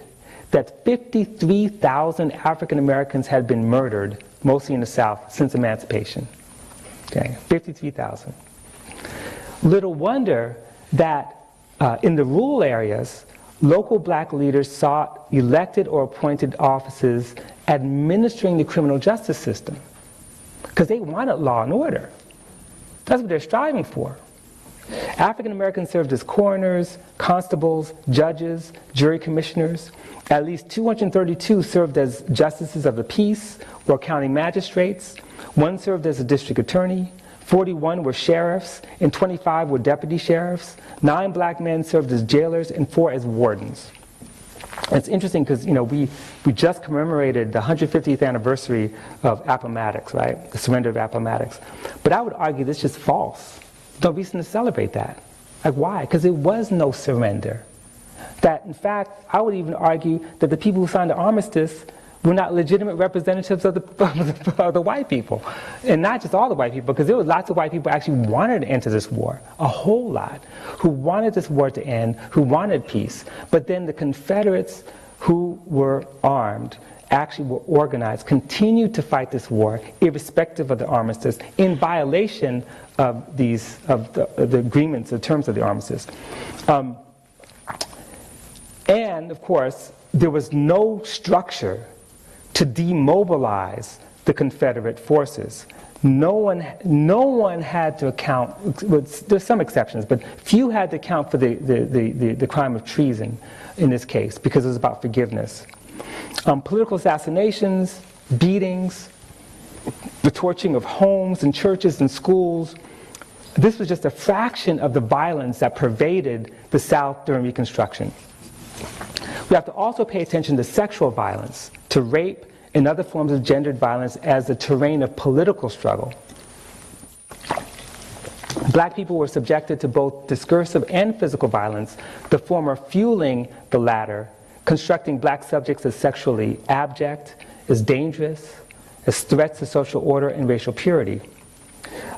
that 53,000 African Americans had been murdered, mostly in the South, since emancipation. Okay, 53,000. Little wonder that in the rural areas, local black leaders sought elected or appointed offices administering the criminal justice system, because they wanted law and order. That's what they're striving for. African Americans served as coroners, constables, judges, jury commissioners. At least 232 served as justices of the peace or county magistrates. One served as a district attorney. 41 were sheriffs, and 25 were deputy sheriffs. 9 black men served as jailers, and 4 as wardens. And it's interesting because, you know, we just commemorated the 150th anniversary of Appomattox, right? The surrender of Appomattox. But I would argue this is just false. No reason to celebrate that. Like, why? Because there was no surrender. That, in fact, I would even argue that the people who signed the armistice were not legitimate representatives of the white people. And not just all the white people, because there were lots of white people who actually wanted to enter this war, a whole lot, who wanted this war to end, who wanted peace. But then the Confederates who were armed actually were organized, continued to fight this war, irrespective of the armistice, in violation of the agreements, the terms of the armistice. And, of course, there was no structure to demobilize the Confederate forces. No one had to account, there's some exceptions, but few had to account for the crime of treason in this case, because it was about forgiveness. Political assassinations, beatings, the torching of homes and churches and schools, this was just a fraction of the violence that pervaded the South during Reconstruction. We have to also pay attention to sexual violence, to rape and other forms of gendered violence as the terrain of political struggle. Black people were subjected to both discursive and physical violence, the former fueling the latter, constructing black subjects as sexually abject, as dangerous, as threats to social order and racial purity.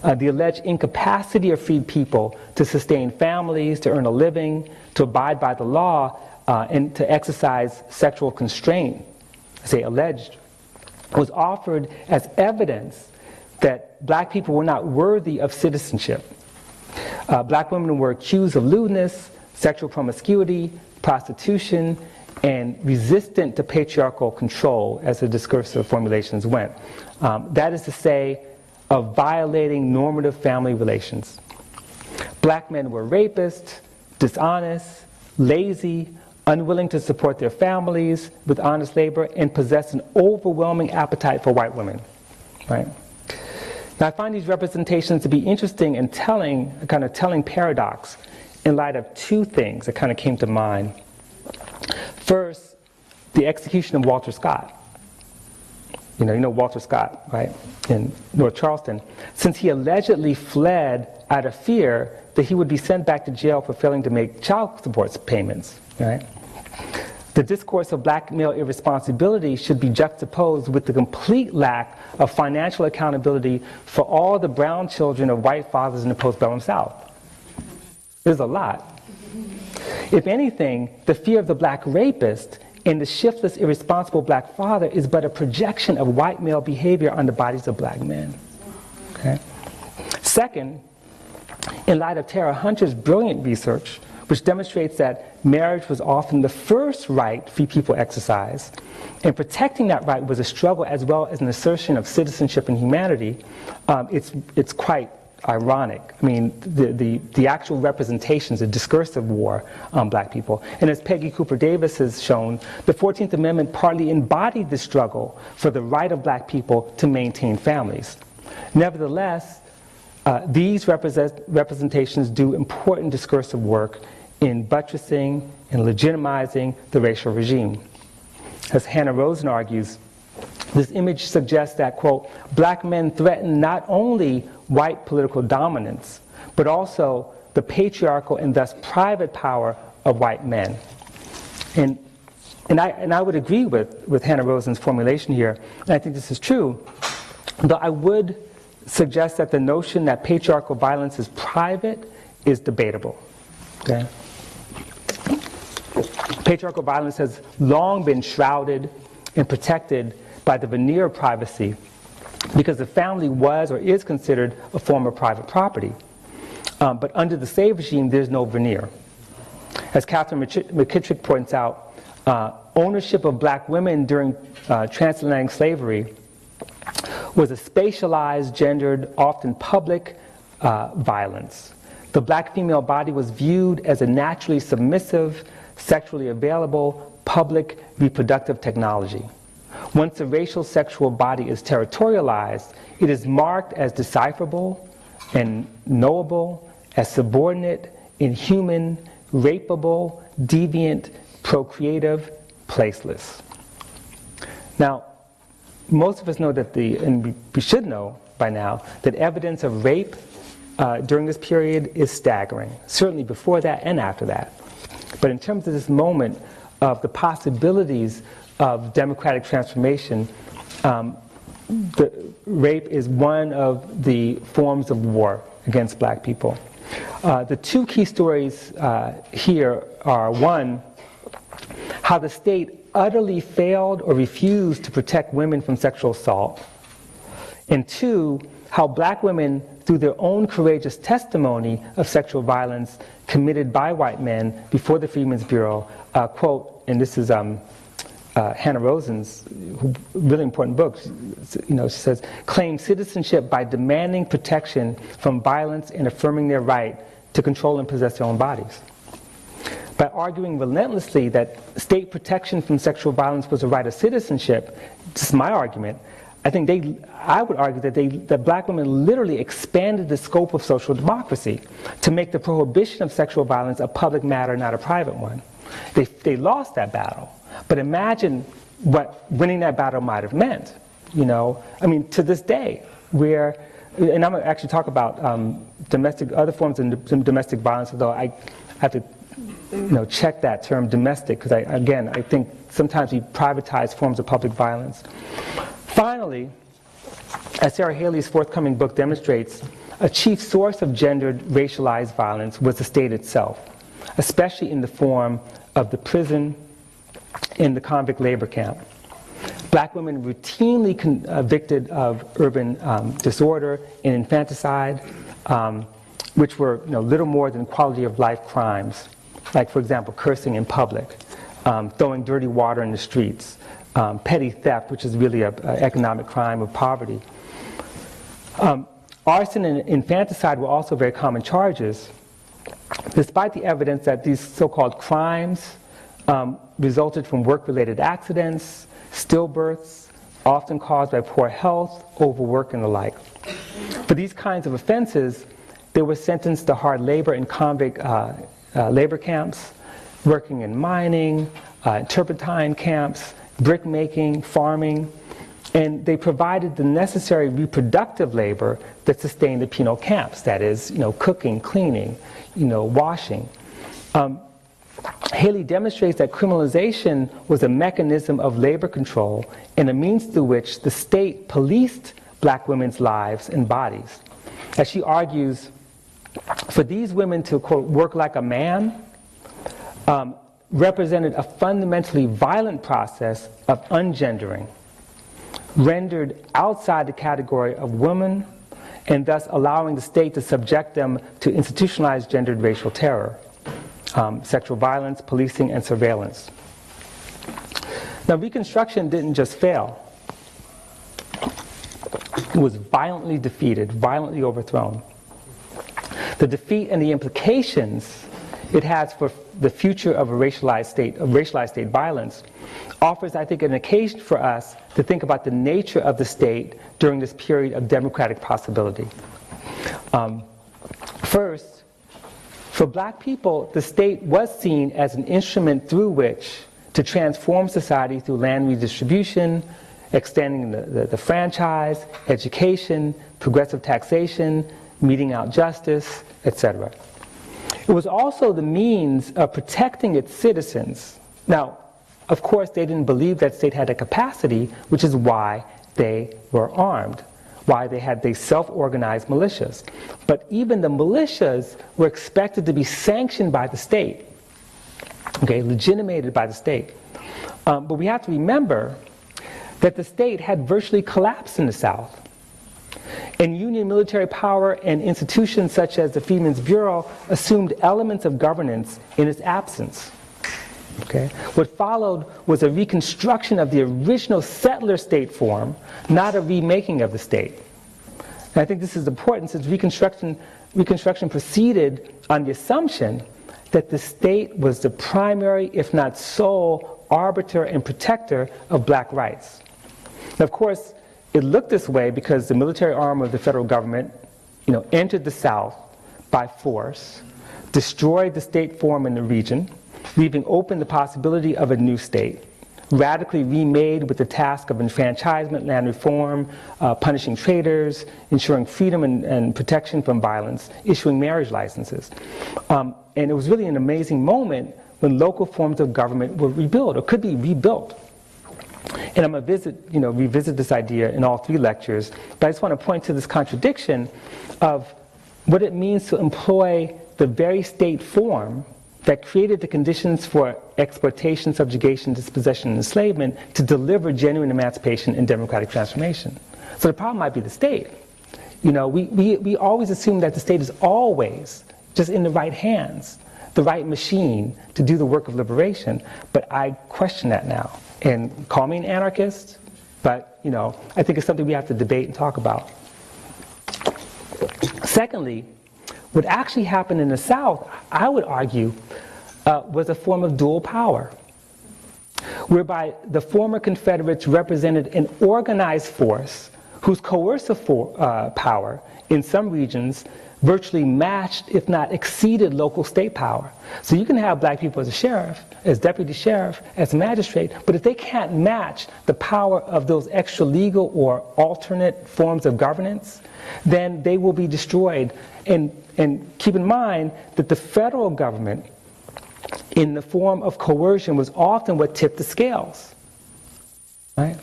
The alleged incapacity of freed people to sustain families, to earn a living, to abide by the law, and to exercise sexual constraint, say alleged, was offered as evidence that black people were not worthy of citizenship. Black women were accused of lewdness, sexual promiscuity, prostitution, and resistant to patriarchal control, as the discursive formulations went. That is to say, of violating normative family relations. Black men were rapists, dishonest, lazy, unwilling to support their families with honest labor, and possessed an overwhelming appetite for white women, right? Now, I find these representations to be interesting and telling, a kind of telling paradox in light of two things that kind of came to mind. First, the execution of Walter Scott. you know Walter Scott, right, in North Charleston, since he allegedly fled out of fear that he would be sent back to jail for failing to make child support payments, right? The discourse of black male irresponsibility should be juxtaposed with the complete lack of financial accountability for all the brown children of white fathers in the postbellum South. There's a lot. If anything, the fear of the black rapist and the shiftless, irresponsible black father is but a projection of white male behavior on the bodies of black men. Okay? Second, in light of Tara Hunter's brilliant research, which demonstrates that marriage was often the first right free people exercise, and protecting that right was a struggle as well as an assertion of citizenship and humanity, it's quite ironic. I mean, the actual representations, the discursive war on black people. And as Peggy Cooper Davis has shown, the 14th Amendment partly embodied the struggle for the right of black people to maintain families. Nevertheless, these representations do important discursive work in buttressing and legitimizing the racial regime. As Hannah Rosen argues, this image suggests that, quote, black men threaten not only white political dominance, but also the patriarchal and thus private power of white men. And I would agree with Hannah Rosen's formulation here, and I think this is true, though I would suggest that the notion that patriarchal violence is private is debatable. Okay? Patriarchal violence has long been shrouded and protected by the veneer of privacy because the family was or is considered a form of private property. But under the slave regime, there's no veneer. As Catherine McKittrick points out, ownership of black women during transatlantic slavery was a spatialized, gendered, often public violence. The black female body was viewed as a naturally submissive, sexually available, public reproductive technology. Once the racial sexual body is territorialized, it is marked as decipherable and knowable, as subordinate, inhuman, rapeable, deviant, procreative, placeless. Now, most of us know that and we should know by now, that evidence of rape during this period is staggering, certainly before that and after that. But in terms of this moment of the possibilities of democratic transformation, the rape is one of the forms of war against black people. The two key stories here are, one, how the state utterly failed or refused to protect women from sexual assault, and two, how black women, through their own courageous testimony of sexual violence committed by white men before the Freedmen's Bureau, quote, and this is Hannah Rosen's really important book, she says, claim citizenship by demanding protection from violence and affirming their right to control and possess their own bodies. By arguing relentlessly that state protection from sexual violence was a right of citizenship, this is my argument, I would argue that black women literally expanded the scope of social democracy to make the prohibition of sexual violence a public matter, not a private one. They lost that battle. But imagine what winning that battle might have meant, to this day, where, and I'm going to actually talk about other forms of domestic violence, although I have to check that term domestic, because I think sometimes we privatize forms of public violence. Finally, as Sarah Haley's forthcoming book demonstrates, a chief source of gendered, racialized violence was the state itself, especially in the form of the prison and the convict labor camp. Black women routinely convicted of urban disorder and infanticide, which were little more than quality of life crimes, like, for example, cursing in public, throwing dirty water in the streets, petty theft, which is really an economic crime of poverty. Arson and infanticide were also very common charges, despite the evidence that these so-called crimes resulted from work-related accidents, stillbirths, often caused by poor health, overwork, and the like. For these kinds of offenses, they were sentenced to hard labor in convict labor camps, working in mining, turpentine camps, brick making, farming, And they provided the necessary reproductive labor that sustained the penal camps, that is, cooking, cleaning, washing. Haley demonstrates that criminalization was a mechanism of labor control and a means through which the state policed black women's lives and bodies. As she argues, for these women to, quote, work like a man represented a fundamentally violent process of ungendering, rendered outside the category of women, and thus allowing the state to subject them to institutionalized gendered racial terror, sexual violence, policing, and surveillance. Now, Reconstruction didn't just fail. It was violently defeated, violently overthrown. The defeat and the implications it has for the future of a racialized state violence offers, I think, an occasion for us to think about the nature of the state during this period of democratic possibility. First, for black people, the state was seen as an instrument through which to transform society through land redistribution, extending the franchise, education, progressive taxation, meting out justice, etc. It was also the means of protecting its citizens. Now, of course, they didn't believe that state had a capacity, which is why they were armed, why they self-organized militias. But even the militias were expected to be sanctioned by the state, okay, legitimated by the state. But we have to remember that the state had virtually collapsed in the South. And Union military power and institutions such as the Freedmen's Bureau assumed elements of governance in its absence. Okay? What followed was a reconstruction of the original settler state form, not a remaking of the state. And I think this is important since Reconstruction proceeded on the assumption that the state was the primary, if not sole, arbiter and protector of black rights. Now, of course, it looked this way because the military arm of the federal government, entered the South by force, destroyed the state form in the region, leaving open the possibility of a new state, radically remade with the task of enfranchisement, land reform, punishing traitors, ensuring freedom and protection from violence, issuing marriage licenses. And it was really an amazing moment when local forms of government were rebuilt, or could be rebuilt. And I'm going to revisit this idea in all three lectures, but I just want to point to this contradiction of what it means to employ the very state form that created the conditions for exploitation, subjugation, dispossession, and enslavement to deliver genuine emancipation and democratic transformation. So the problem might be the state. We always assume that the state is always just in the right hands, the right machine to do the work of liberation, but I question that now. And call me an anarchist, but I think it's something we have to debate and talk about. Secondly, what actually happened in the South, I would argue, was a form of dual power, whereby the former Confederates represented an organized force whose coercive power in some regions virtually matched, if not exceeded, local state power. So you can have black people as a sheriff, as deputy sheriff, as a magistrate, but if they can't match the power of those extra legal or alternate forms of governance, then they will be destroyed. And keep in mind that the federal government, in the form of coercion, was often what tipped the scales. Right?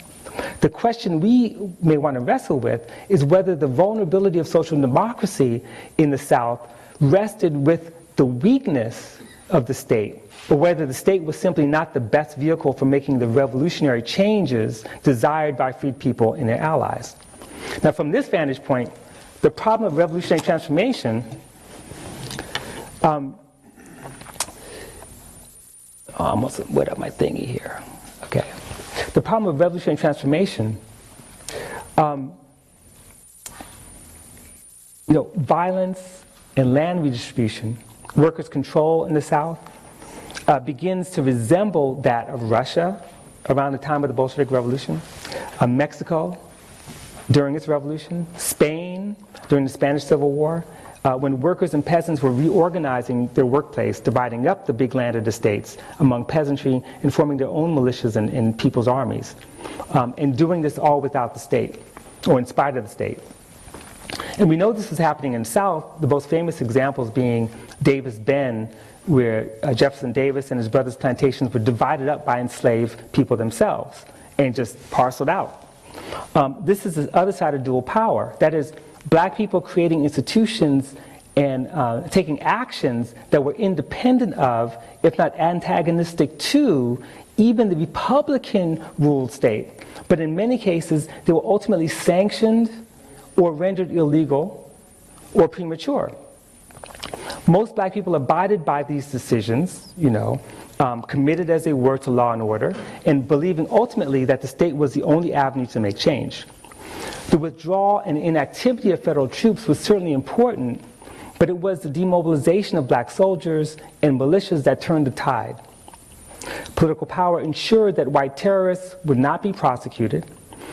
The question we may want to wrestle with is whether the vulnerability of social democracy in the South rested with the weakness of the state, or whether the state was simply not the best vehicle for making the revolutionary changes desired by freed people and their allies. Now, from this vantage point, the problem of revolutionary transformation almost wet up my thingy here. Okay. The problem of revolutionary transformation, violence and land redistribution, workers' control in the South, begins to resemble that of Russia around the time of the Bolshevik Revolution, Mexico during its revolution, Spain during the Spanish Civil War, when workers and peasants were reorganizing their workplace, dividing up the big landed estates among peasantry and forming their own militias and people's armies, and doing this all without the state, or in spite of the state. And we know this was happening in the South, the most famous examples being Davis Bend, where Jefferson Davis and his brothers' plantations were divided up by enslaved people themselves and just parceled out. This is the other side of dual power. That is, black people creating institutions and taking actions that were independent of, if not antagonistic to, even the Republican-ruled state. But in many cases, they were ultimately sanctioned or rendered illegal or premature. Most black people abided by these decisions, committed as they were to law and order, and believing ultimately that the state was the only avenue to make change. The withdrawal and inactivity of federal troops was certainly important, but it was the demobilization of black soldiers and militias that turned the tide. Political power ensured that white terrorists would not be prosecuted,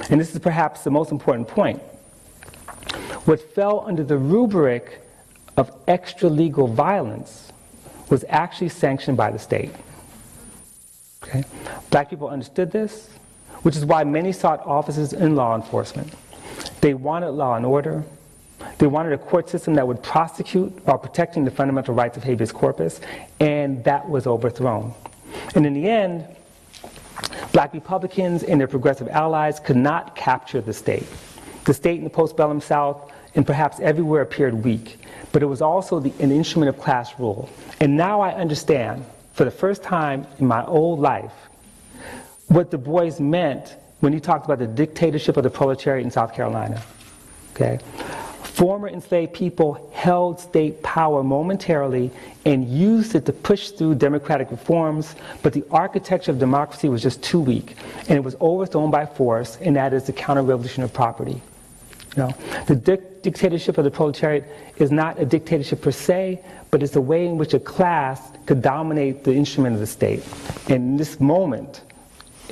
and this is perhaps the most important point. What fell under the rubric of extra-legal violence was actually sanctioned by the state. Okay? Black people understood this, which is why many sought offices in law enforcement. They wanted law and order. They wanted a court system that would prosecute while protecting the fundamental rights of habeas corpus, and that was overthrown. And in the end, black Republicans and their progressive allies could not capture the state. The state in the postbellum South and perhaps everywhere appeared weak, but it was also an instrument of class rule. And now I understand, for the first time in my old life, what Du Bois meant when he talked about the dictatorship of the proletariat in South Carolina. Okay? Former enslaved people held state power momentarily and used it to push through democratic reforms, but the architecture of democracy was just too weak, and it was overthrown by force, and that is the counter-revolution of property. The dictatorship of the proletariat is not a dictatorship per se, but it's the way in which a class could dominate the instrument of the state. And in this moment,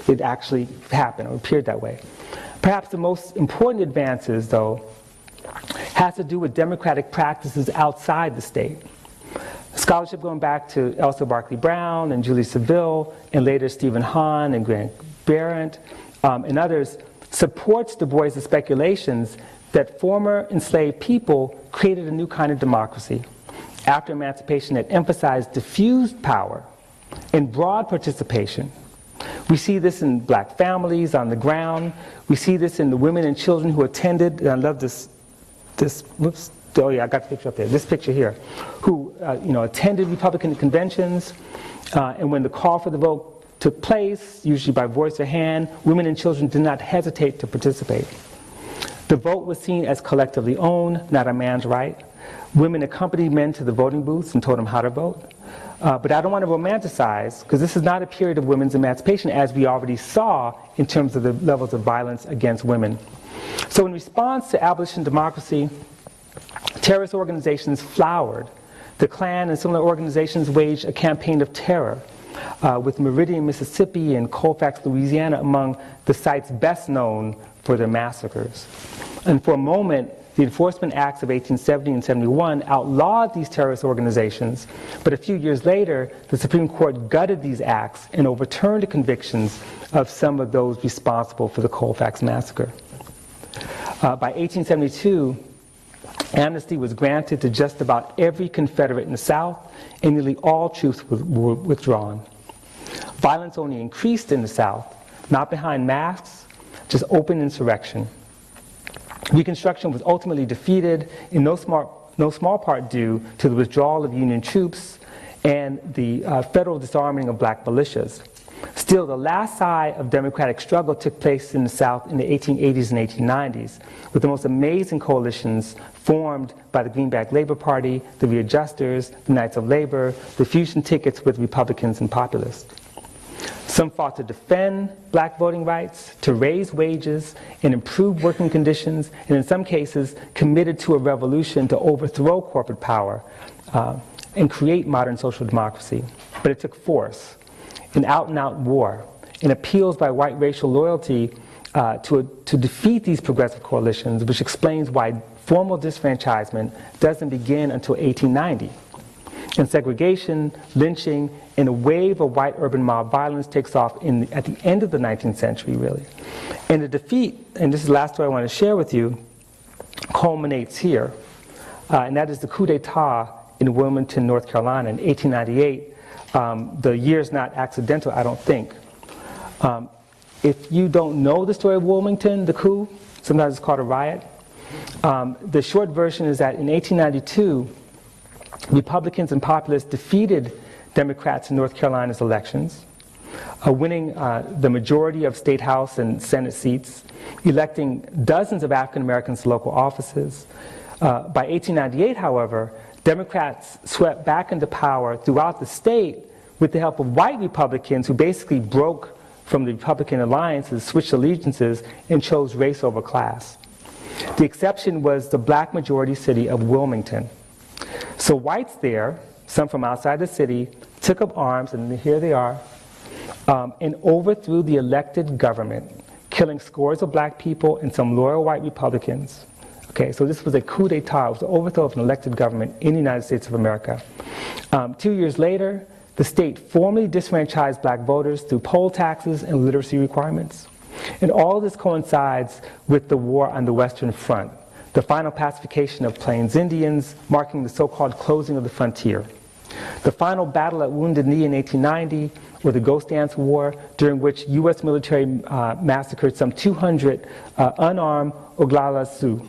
it actually happened, or appeared that way. Perhaps the most important advances, though, has to do with democratic practices outside the state. Scholarship going back to Elsa Barkley Brown and Julie Saville, and later Stephen Hahn and Grant Barrett, and others, supports Du Bois' speculations that former enslaved people created a new kind of democracy after emancipation that emphasized diffused power and broad participation. We see this in black families on the ground. We see this in the women and children who attended, and I love whoops, oh yeah, I got the picture up there, this picture here, who attended Republican conventions, and when the call for the vote took place, usually by voice or hand, women and children did not hesitate to participate. The vote was seen as collectively owned, not a man's right. Women accompanied men to the voting booths and told them how to vote. But I don't want to romanticize, because this is not a period of women's emancipation, as we already saw in terms of the levels of violence against women. So in response to abolition democracy, terrorist organizations flowered. The Klan and similar organizations waged a campaign of terror, with Meridian, Mississippi, and Colfax, Louisiana, among the sites best known for their massacres. And for a moment, the Enforcement Acts of 1870 and 71 outlawed these terrorist organizations, but a few years later, the Supreme Court gutted these acts and overturned the convictions of some of those responsible for the Colfax massacre. By 1872, amnesty was granted to just about every Confederate in the South, and nearly all troops were withdrawn. Violence only increased in the South, not behind masks, just open insurrection. Reconstruction was ultimately defeated, in no small part due to the withdrawal of Union troops and the federal disarming of black militias. Still, the last sigh of democratic struggle took place in the South in the 1880s and 1890s, with the most amazing coalitions formed by the Greenback Labor Party, the Readjusters, the Knights of Labor, the fusion tickets with Republicans and Populists. Some fought to defend black voting rights, to raise wages and improve working conditions, and in some cases committed to a revolution to overthrow corporate power and create modern social democracy. But it took force, an out-and-out war, and appeals by white racial loyalty to defeat these progressive coalitions, which explains why formal disfranchisement doesn't begin until 1890. And segregation, lynching, and a wave of white urban mob violence takes off at the end of the 19th century, really. And the defeat, and this is the last story I want to share with you, culminates here, and that is the coup d'etat in Wilmington, North Carolina in 1898. The year's not accidental, I don't think. If you don't know the story of Wilmington, the coup, sometimes it's called a riot. The short version is that in 1892, Republicans and populists defeated Democrats in North Carolina's elections, winning the majority of state house and Senate seats, electing dozens of African Americans to local offices. By 1898, however, Democrats swept back into power throughout the state with the help of white Republicans who basically broke from the Republican alliances, switched allegiances, and chose race over class. The exception was the black majority city of Wilmington. So whites there, some from outside the city, took up arms, and here they are, and overthrew the elected government, killing scores of black people and some loyal white Republicans. Okay, so this was a coup d'etat, it was the overthrow of an elected government in the United States of America. 2 years later, the state formally disfranchised black voters through poll taxes and literacy requirements. And all this coincides with the war on the Western Front, the final pacification of Plains Indians, marking the so-called closing of the frontier. The final battle at Wounded Knee in 1890, or the Ghost Dance War, during which U.S. military massacred some 200 unarmed Oglala Sioux,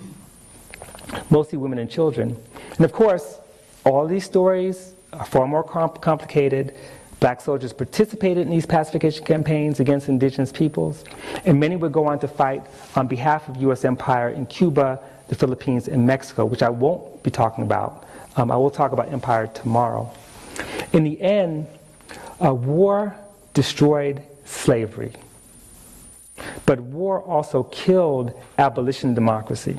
mostly women and children. And of course, all these stories are far more complicated. Black soldiers participated in these pacification campaigns against indigenous peoples, and many would go on to fight on behalf of U.S. empire in Cuba, the Philippines, and Mexico, which I won't be talking about. I will talk about empire tomorrow. In the end, war destroyed slavery, but war also killed abolition democracy,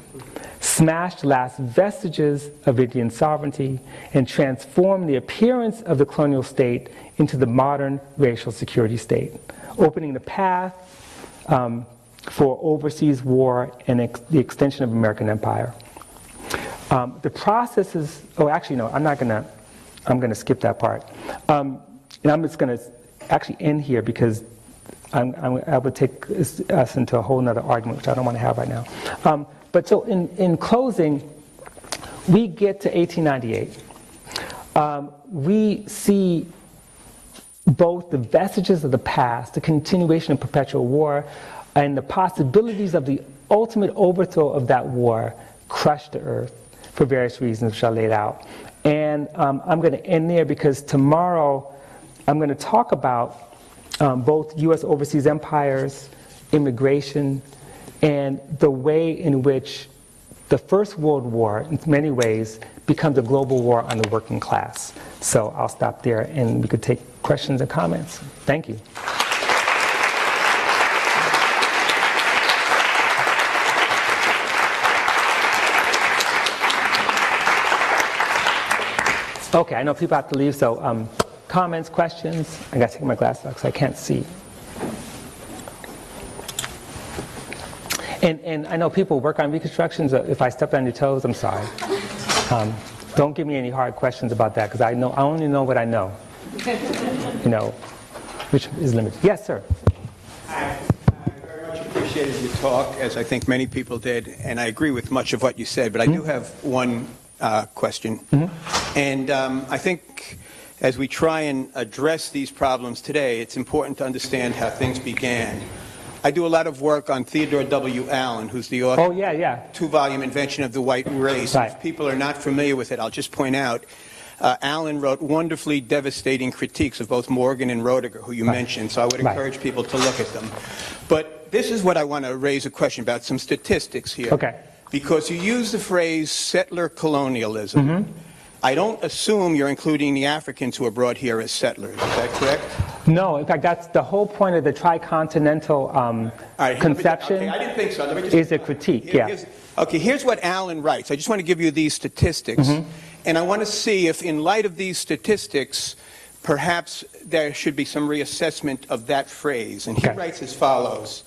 smashed the last vestiges of Indian sovereignty, and transformed the appearance of the colonial state into the modern racial security state, opening the path for overseas war and the extension of American empire. The process is, oh, actually, no, I'm going to skip that part. And I'm just going to actually end here because I would take us into a whole other argument, which I don't want to have right now. But so in closing, we get to 1898. We see both the vestiges of the past, the continuation of perpetual war, and the possibilities of the ultimate overthrow of that war crush the earth for various reasons which I laid out. And I'm going to end there because tomorrow I'm going to talk about both U.S. overseas empires, immigration, and the way in which the First World War, in many ways, becomes a global war on the working class. So I'll stop there and we could take questions and comments. Thank you. Okay, I know people have to leave, so comments, questions? I got to take my glasses off because I can't see. And I know people work on reconstructions. If I step on your toes, I'm sorry. Don't give me any hard questions about that because I only know what I know. Which is limited. Yes, sir. I very much appreciated your talk, as I think many people did, and I agree with much of what you said, but I do have one question. And I think as we try and address these problems today, it's important to understand how things began. I do a lot of work on Theodore W. Allen, who's the author of the two-volume Invention of the White Race. Right. If people are not familiar with it, I'll just point out, Allen wrote wonderfully devastating critiques of both Morgan and Roediger, who you mentioned, so I would encourage people to look at them. But this is what I want to raise a question about, some statistics here. Okay. Because you use the phrase settler colonialism. I don't assume you're including the Africans who are brought here as settlers. Is that correct? No, in fact, that's the whole point of the tricontinental conception. Okay, I didn't think so. Let me just, is a critique, here's what Allen writes. I just want to give you these statistics. And I want to see if, in light of these statistics, perhaps there should be some reassessment of that phrase. And he writes as follows.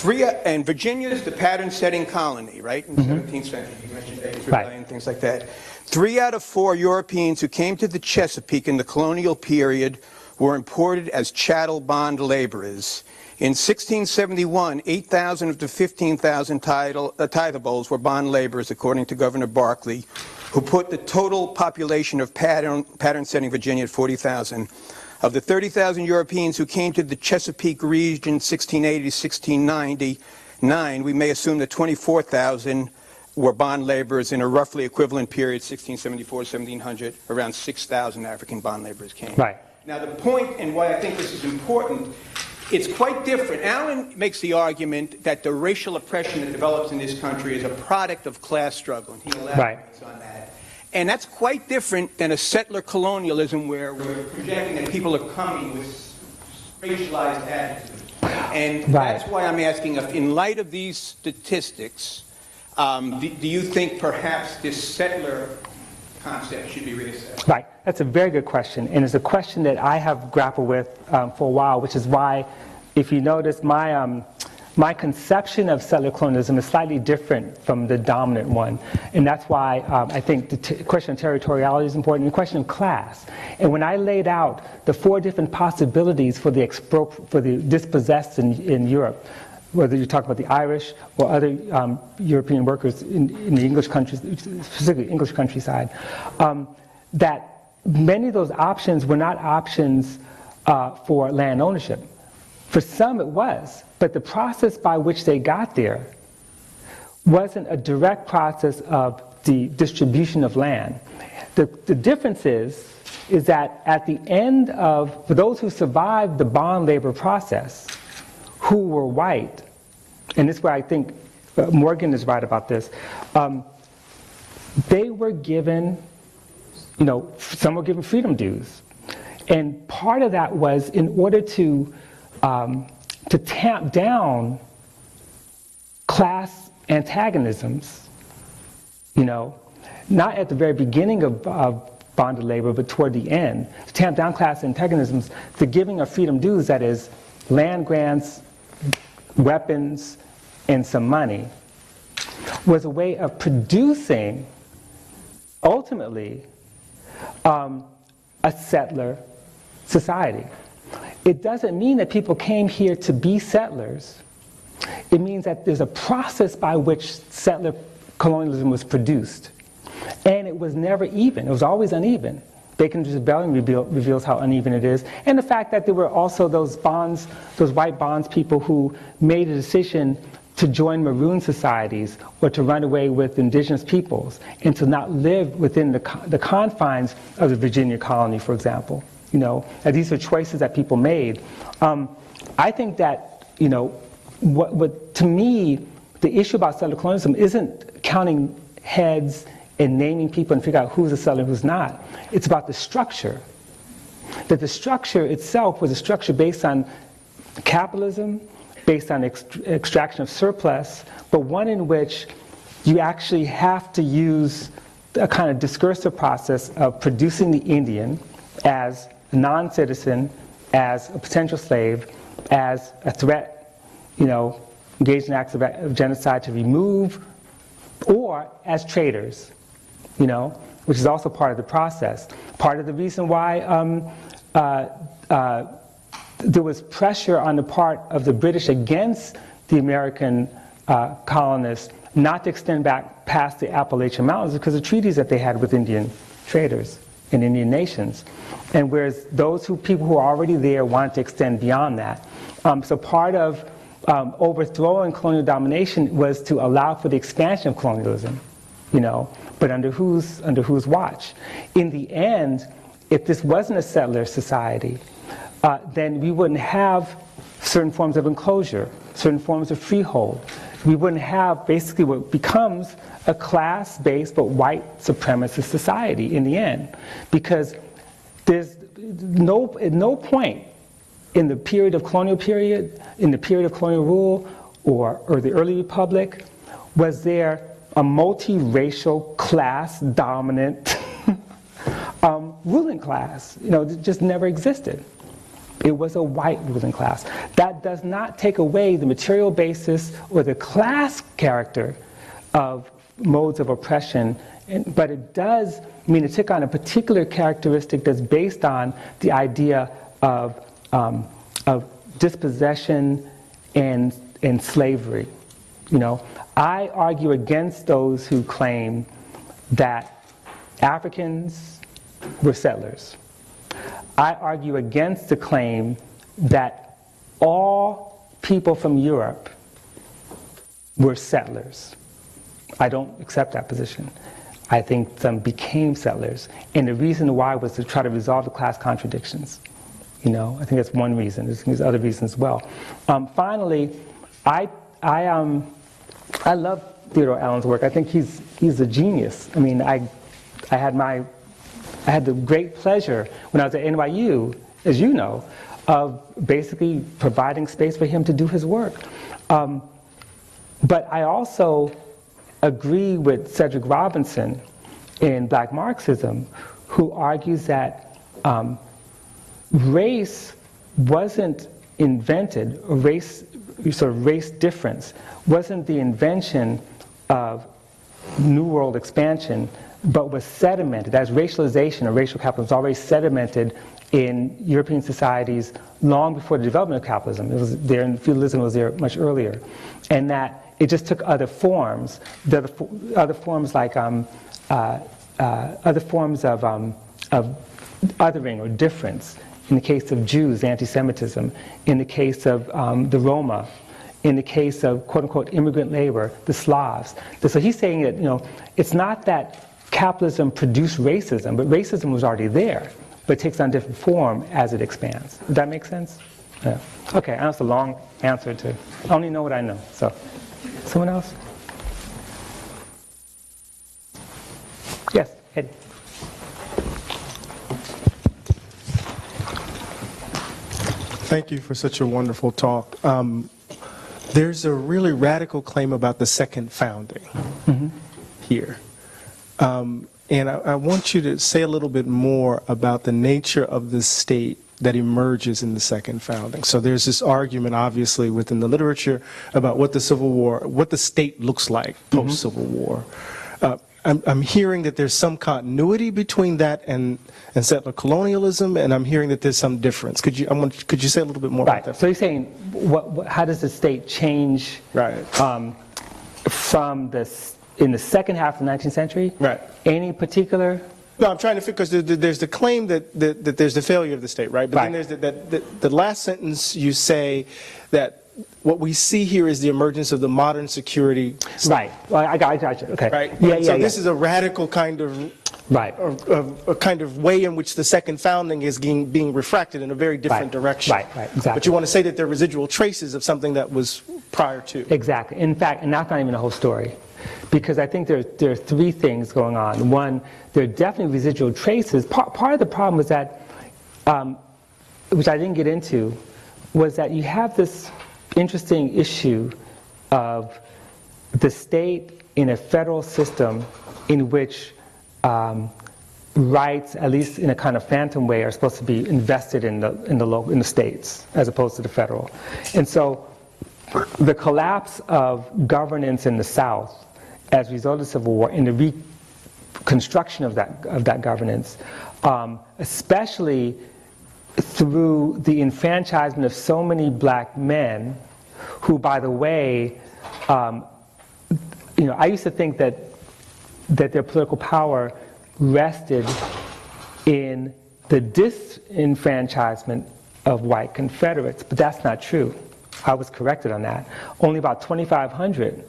And Virginia is the pattern-setting colony, right, in the 17th century. You mentioned Bacon's Rebellion, things like that. 3 out of 4 Europeans who came to the Chesapeake in the colonial period were imported as chattel bond laborers. In 1671, 8,000 of the 15,000 tithables were bond laborers, according to Governor Barclay, who put the total population of pattern-setting Virginia at 40,000. Of the 30,000 Europeans who came to the Chesapeake region 1680 to 1699, we may assume that 24,000 were bond laborers. In a roughly equivalent period, 1674 to 1700, around 6,000 African bond laborers came. Right. Now, the point, and why I think this is important, it's quite different. Allen makes the argument that the racial oppression that develops in this country is a product of class struggle, and he elaborates on that. And that's quite different than a settler colonialism where we're projecting that people are coming with racialized attitudes. And that's why I'm asking, in light of these statistics, do you think perhaps this settler concept should be reassessed? Right. That's a very good question. And it's a question that I have grappled with for a while, which is why, if you notice, my conception of settler colonialism is slightly different from the dominant one. And that's why I think the question of territoriality is important, and the question of class. And when I laid out the 4 different possibilities for the dispossessed in Europe, whether you talk about the Irish or other European workers in the English countries, specifically English countryside, that many of those options were not options for land ownership. For some it was, but the process by which they got there wasn't a direct process of the distribution of land. The difference is that at the end of, for those who survived the bond labor process, who were white, and this is where I think Morgan is right about this, they were given, some were given freedom dues. And part of that was in order to tamp down class antagonisms, not at the very beginning of bonded labor, but toward the end, to tamp down class antagonisms, the giving of freedom dues, that is, land grants, weapons, and some money, was a way of producing, ultimately, a settler society. It doesn't mean that people came here to be settlers. It means that there's a process by which settler colonialism was produced. And it was never even. It was always uneven. Bacon's Rebellion reveals how uneven it is. And the fact that there were also those white bonds people who made a decision to join maroon societies or to run away with indigenous peoples and to not live within the confines of the Virginia colony, for example. That these are choices that people made. I think that, what to me, the issue about settler colonialism isn't counting heads and naming people and figure out who's a settler and who's not. It's about the structure. That the structure itself was a structure based on capitalism, based on extraction of surplus, but one in which you actually have to use a kind of discursive process of producing the Indian as a non-citizen, as a potential slave, as a threat, engaged in acts of genocide to remove, or as traitors, which is also part of the process. Part of the reason why there was pressure on the part of the British against the American colonists not to extend back past the Appalachian Mountains because of treaties that they had with Indian traders and Indian nations. And whereas people who are already there wanted to extend beyond that. So part of overthrowing colonial domination was to allow for the expansion of colonialism, but under whose watch? In the end, if this wasn't a settler society, then we wouldn't have certain forms of enclosure, certain forms of freehold. We wouldn't have basically what becomes a class-based but white supremacist society in the end. Because there's at no point in the period of colonial rule or the early republic was there a multiracial class-dominant ruling class. It just never existed. It was a white ruling class. That does not take away the material basis or the class character of modes of oppression, but it does mean it took on a particular characteristic that's based on the idea of dispossession and slavery. You know, I argue against those who claim that Africans were settlers. I argue against the claim that all people from Europe were settlers. I don't accept that position. I think some became settlers, and the reason why was to try to resolve the class contradictions. You know, I think that's one reason. There's other reasons as well. Finally, I love Theodore Allen's work. I think he's a genius. I mean, I had the great pleasure when I was at NYU, as you know, of basically providing space for him to do his work. But I also agree with Cedric Robinson in Black Marxism, who argues that race wasn't invented, or race difference wasn't the invention of New World expansion, but was sedimented, as racialization or racial capitalism was already sedimented in European societies long before the development of capitalism. It was there, and feudalism was there much earlier. And that it just took other forms, other forms like other forms of othering or difference. In the case of Jews, anti-Semitism. In the case of the Roma. In the case of quote-unquote immigrant labor, the Slavs. So he's saying that, you know, it's not that capitalism produced racism, but racism was already there, but it takes on different form as it expands. Does that make sense? Yeah. Okay, I know it's a long answer to, I only know what I know. So, someone else? Yes, Eddie. Thank you for such a wonderful talk. There's a really radical claim about the second founding here. And I want you to say a little bit more about the nature of the state that emerges in the second founding. So there's this argument, obviously, within the literature about what the Civil War, what the state looks like post-Civil War. I'm hearing that there's some continuity between that and settler colonialism, and I'm hearing that there's some difference. Could you say a little bit more about that? So you're saying, how does the state change from in the second half of the 19th century? Right. Any particular? No, I'm trying to figure, because there's the claim that there's the failure of the state, right? But then there's the last sentence you say that what we see here is the emergence of the modern security state. Right. Well, I got you. Okay. Right. So this is a radical kind of a kind of way in which the second founding is being refracted in a very different direction. Right. Exactly. But you want to say that there are residual traces of something that was prior to. Exactly. In fact, and that's not even the whole story, because I think there are three things going on. One, there are definitely residual traces. Part of the problem was that, which I didn't get into, was that you have this interesting issue of the state in a federal system in which rights, at least in a kind of phantom way, are supposed to be invested in the states as opposed to the federal. And so the collapse of governance in the South as a result of the Civil War and the reconstruction of that governance, especially through the enfranchisement of so many black men who, by the way, I used to think that their political power rested in the disenfranchisement of white Confederates, but that's not true. I was corrected on that. Only about 2,500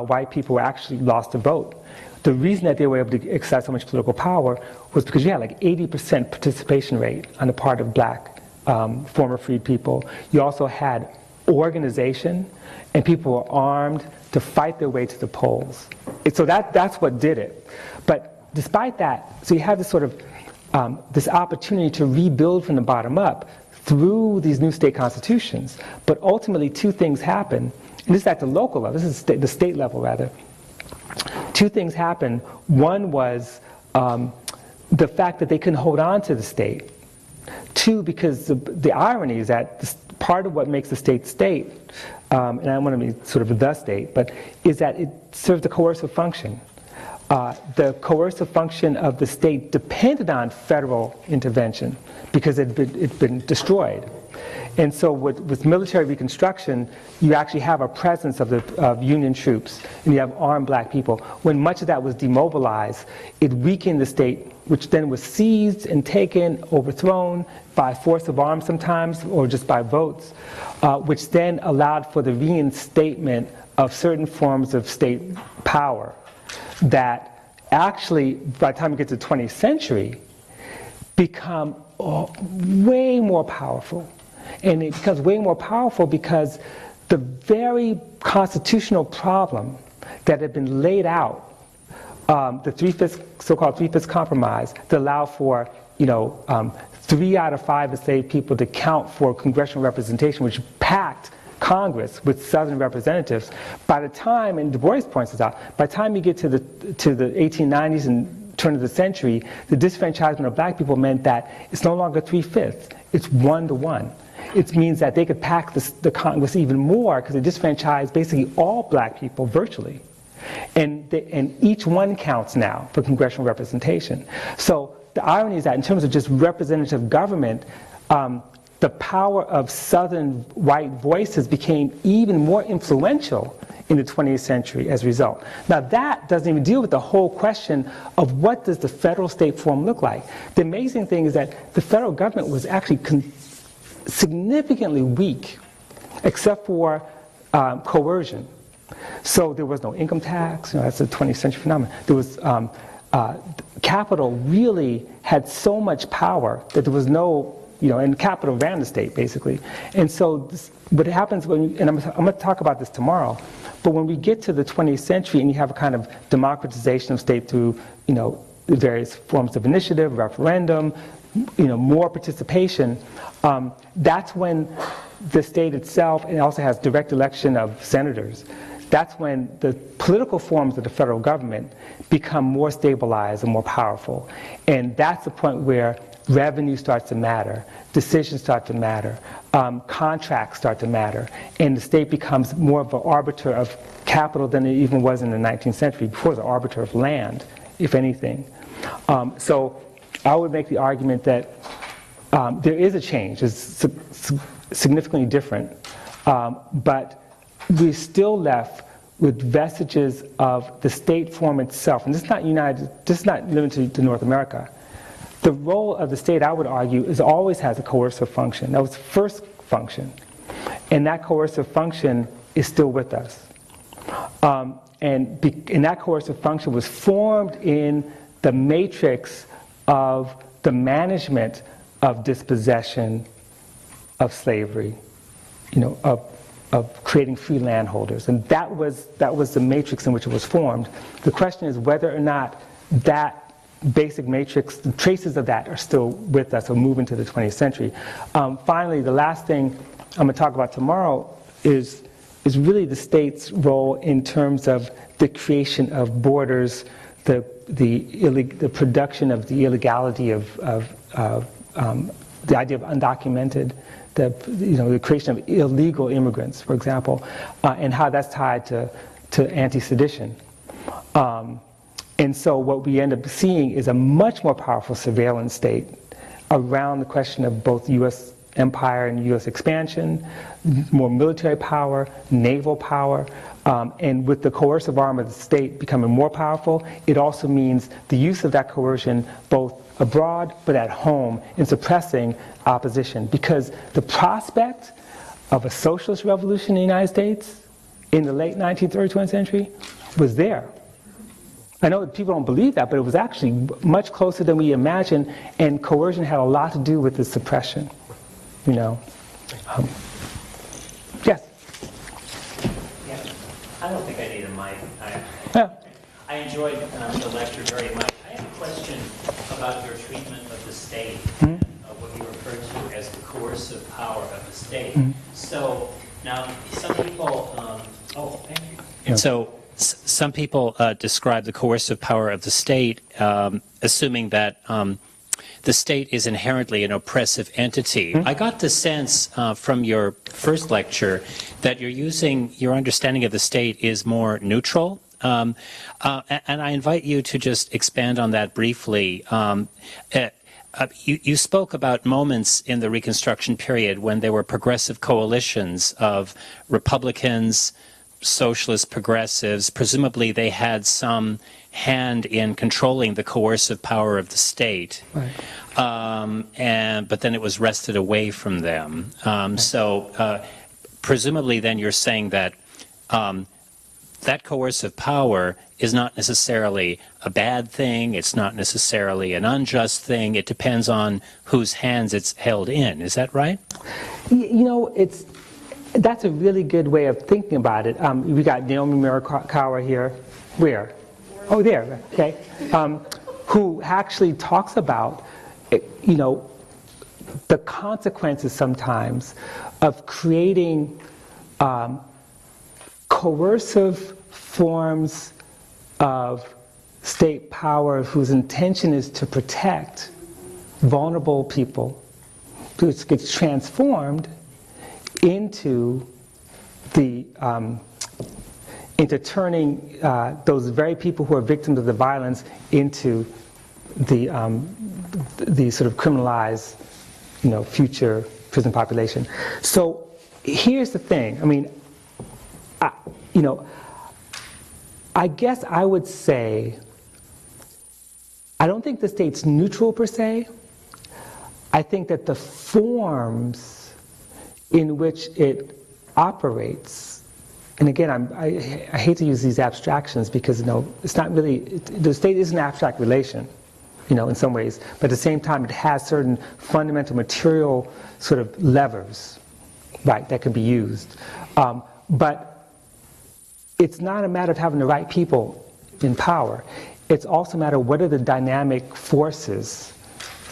white people actually lost a vote. The reason that they were able to exercise so much political power was because you had like 80% participation rate on the part of black former freed people. You also had organization, and people were armed to fight their way to the polls. So that's what did it. But despite that, so you have this sort of this opportunity to rebuild from the bottom up through these new state constitutions. But ultimately, two things happen, and this is at the local level. This is the state level, rather. Two things happened. One was the fact that they couldn't hold on to the state. Two, because the irony is that part of what makes the state state, and I want to be sort of the state, but is that it serves a coercive function. The coercive function of the state depended on federal intervention because it'd been destroyed. And so with military reconstruction, you actually have a presence of Union troops, and you have armed black people. When much of that was demobilized, it weakened the state, which then was seized and taken, overthrown by force of arms sometimes, or just by votes, which then allowed for the reinstatement of certain forms of state power that actually, by the time we get to the 20th century, become way more powerful. And it becomes way more powerful because the very constitutional problem that had been laid out, the so-called three-fifths compromise, that allow for, 3 out of 5 enslaved people to count for congressional representation, which packed Congress with Southern representatives. By the time, and Du Bois points this out, by the time you get to the 1890s and turn of the century, the disfranchisement of black people meant that it's no longer 3/5, it's 1-to-1. It means that they could pack the Congress even more because they disfranchised basically all black people virtually. And each one counts now for congressional representation. So the irony is that in terms of just representative government, the power of Southern white voices became even more influential in the 20th century as a result. Now that doesn't even deal with the whole question of what does the federal state form look like. The amazing thing is that the federal government was actually significantly weak, except for coercion. So there was no income tax, that's a 20th century phenomenon. There was, capital really had so much power that there was no, and capital ran the state basically. And so what happens when, and I'm going to talk about this tomorrow, but when we get to the 20th century and you have a kind of democratization of state through, various forms of initiative, referendum, more participation, that's when the state itself, and it also has direct election of senators, that's when the political forms of the federal government become more stabilized and more powerful. And that's the point where revenue starts to matter, decisions start to matter, contracts start to matter, and the state becomes more of an arbiter of capital than it even was in the 19th century. Before, it was an arbiter of land, if anything. So I would make the argument that there is a change. It's significantly different, but we're still left with vestiges of the state form itself. And this is not limited to North America. The role of the state, I would argue, always has a coercive function. That was the first function. And that coercive function is still with us. And that coercive function was formed in the matrix of the management of dispossession, of slavery, of creating free landholders. And that was the matrix in which it was formed. The question is whether or not that basic matrix, the traces of that are still with us or move into the 20th century. Finally, the last thing I'm going to talk about tomorrow is really the state's role in terms of the creation of borders, the production of the illegality of the idea of undocumented, the creation of illegal immigrants, for example, and how that's tied to anti-sedition. And so what we end up seeing is a much more powerful surveillance state around the question of both U.S. empire and U.S. expansion, more military power, naval power, and with the coercive arm of the state becoming more powerful, it also means the use of that coercion both abroad but at home in suppressing opposition. Because the prospect of a socialist revolution in the United States in the late 19th, early 20th century was there. I know that people don't believe that, but it was actually much closer than we imagine, and coercion had a lot to do with the suppression, Yes? Yeah, I don't think I need a mic. I enjoyed the lecture very much. I have a question about your treatment of the state, and what you referred to as the coercive power of the state. So now some people, thank you. Yeah. So some people describe the coercive power of the state, assuming that the state is inherently an oppressive entity. I got the sense from your first lecture that your understanding of the state is more neutral. And I invite you to just expand on that briefly. You spoke about moments in the Reconstruction period when there were progressive coalitions of Republicans, socialist progressives. Presumably they had some hand in controlling the coercive power of the state. Right. But then it was wrested away from them. So presumably then you're saying that that coercive power is not necessarily a bad thing, it's not necessarily an unjust thing, it depends on whose hands it's held in. Is that right? You know, that's a really good way of thinking about it. We got Naomi Murakawa here. Where? Oh, there, okay. Who actually talks about, you know, the consequences sometimes of creating coercive forms of state power whose intention is to protect vulnerable people, which gets transformed into turning those very people who are victims of the violence into the sort of criminalized, you know, future prison population. So here's the thing. I mean, I guess I would say, I don't think the state's neutral per se. I think that the forms in which it operates, and again, I hate to use these abstractions because, you know, it's not really, the state is an abstract relation, you know, in some ways, but at the same time, it has certain fundamental material sort of levers, right, that can be used. But it's not a matter of having the right people in power. It's also a matter of what are the dynamic forces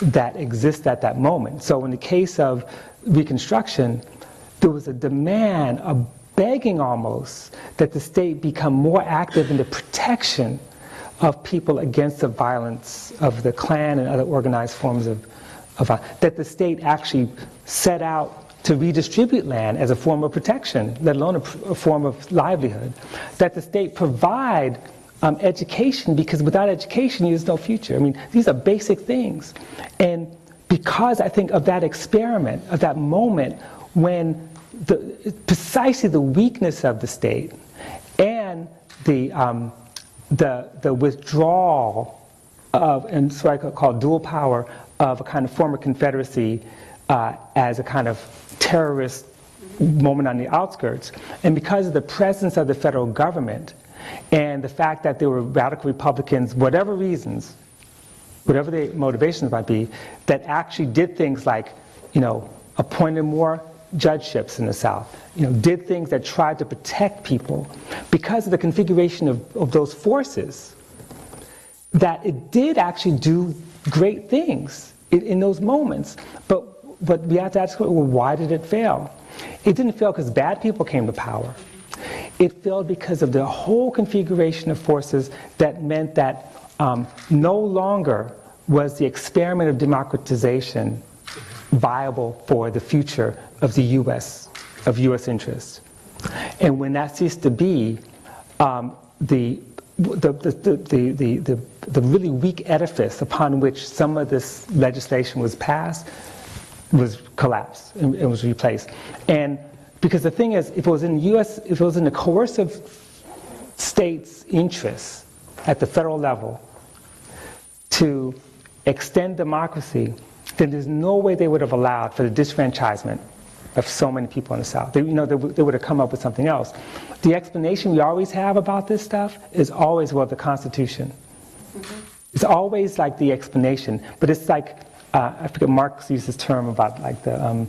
that exist at that moment. So in the case of Reconstruction, there was a demand, a begging almost, that the state become more active in the protection of people against the violence of the Klan and other organized forms of that the state actually set out to redistribute land as a form of protection, let alone a form of livelihood. That the state provide education, because without education, there's no future. I mean, these are basic things. And because I think of that experiment, of that moment when precisely the weakness of the state and the withdrawal of, and so I could call dual power, of a kind of former Confederacy as a kind of terrorist moment on the outskirts, and because of the presence of the federal government and the fact that there were radical Republicans, whatever reasons, whatever their motivations might be, that actually did things like, you know, appointed more judgeships in the South, you know, did things that tried to protect people, because of the configuration of those forces, that it did actually do great things in those moments. But we have to ask, well, why did it fail? It didn't fail because bad people came to power. It failed because of the whole configuration of forces that meant that no longer was the experiment of democratization viable for the future of the U.S., of U.S. interests. And when that ceased to be, the really weak edifice upon which some of this legislation was passed was collapsed and was replaced. And because the thing is, if it was in the coercive state's interests at the federal level to extend democracy, then there's no way they would have allowed for the disfranchisement of so many people in the South. They would have come up with something else. The explanation we always have about this stuff is always, well, the Constitution. Mm-hmm. It's always like the explanation, but it's like, I forget, Marx used this term about like the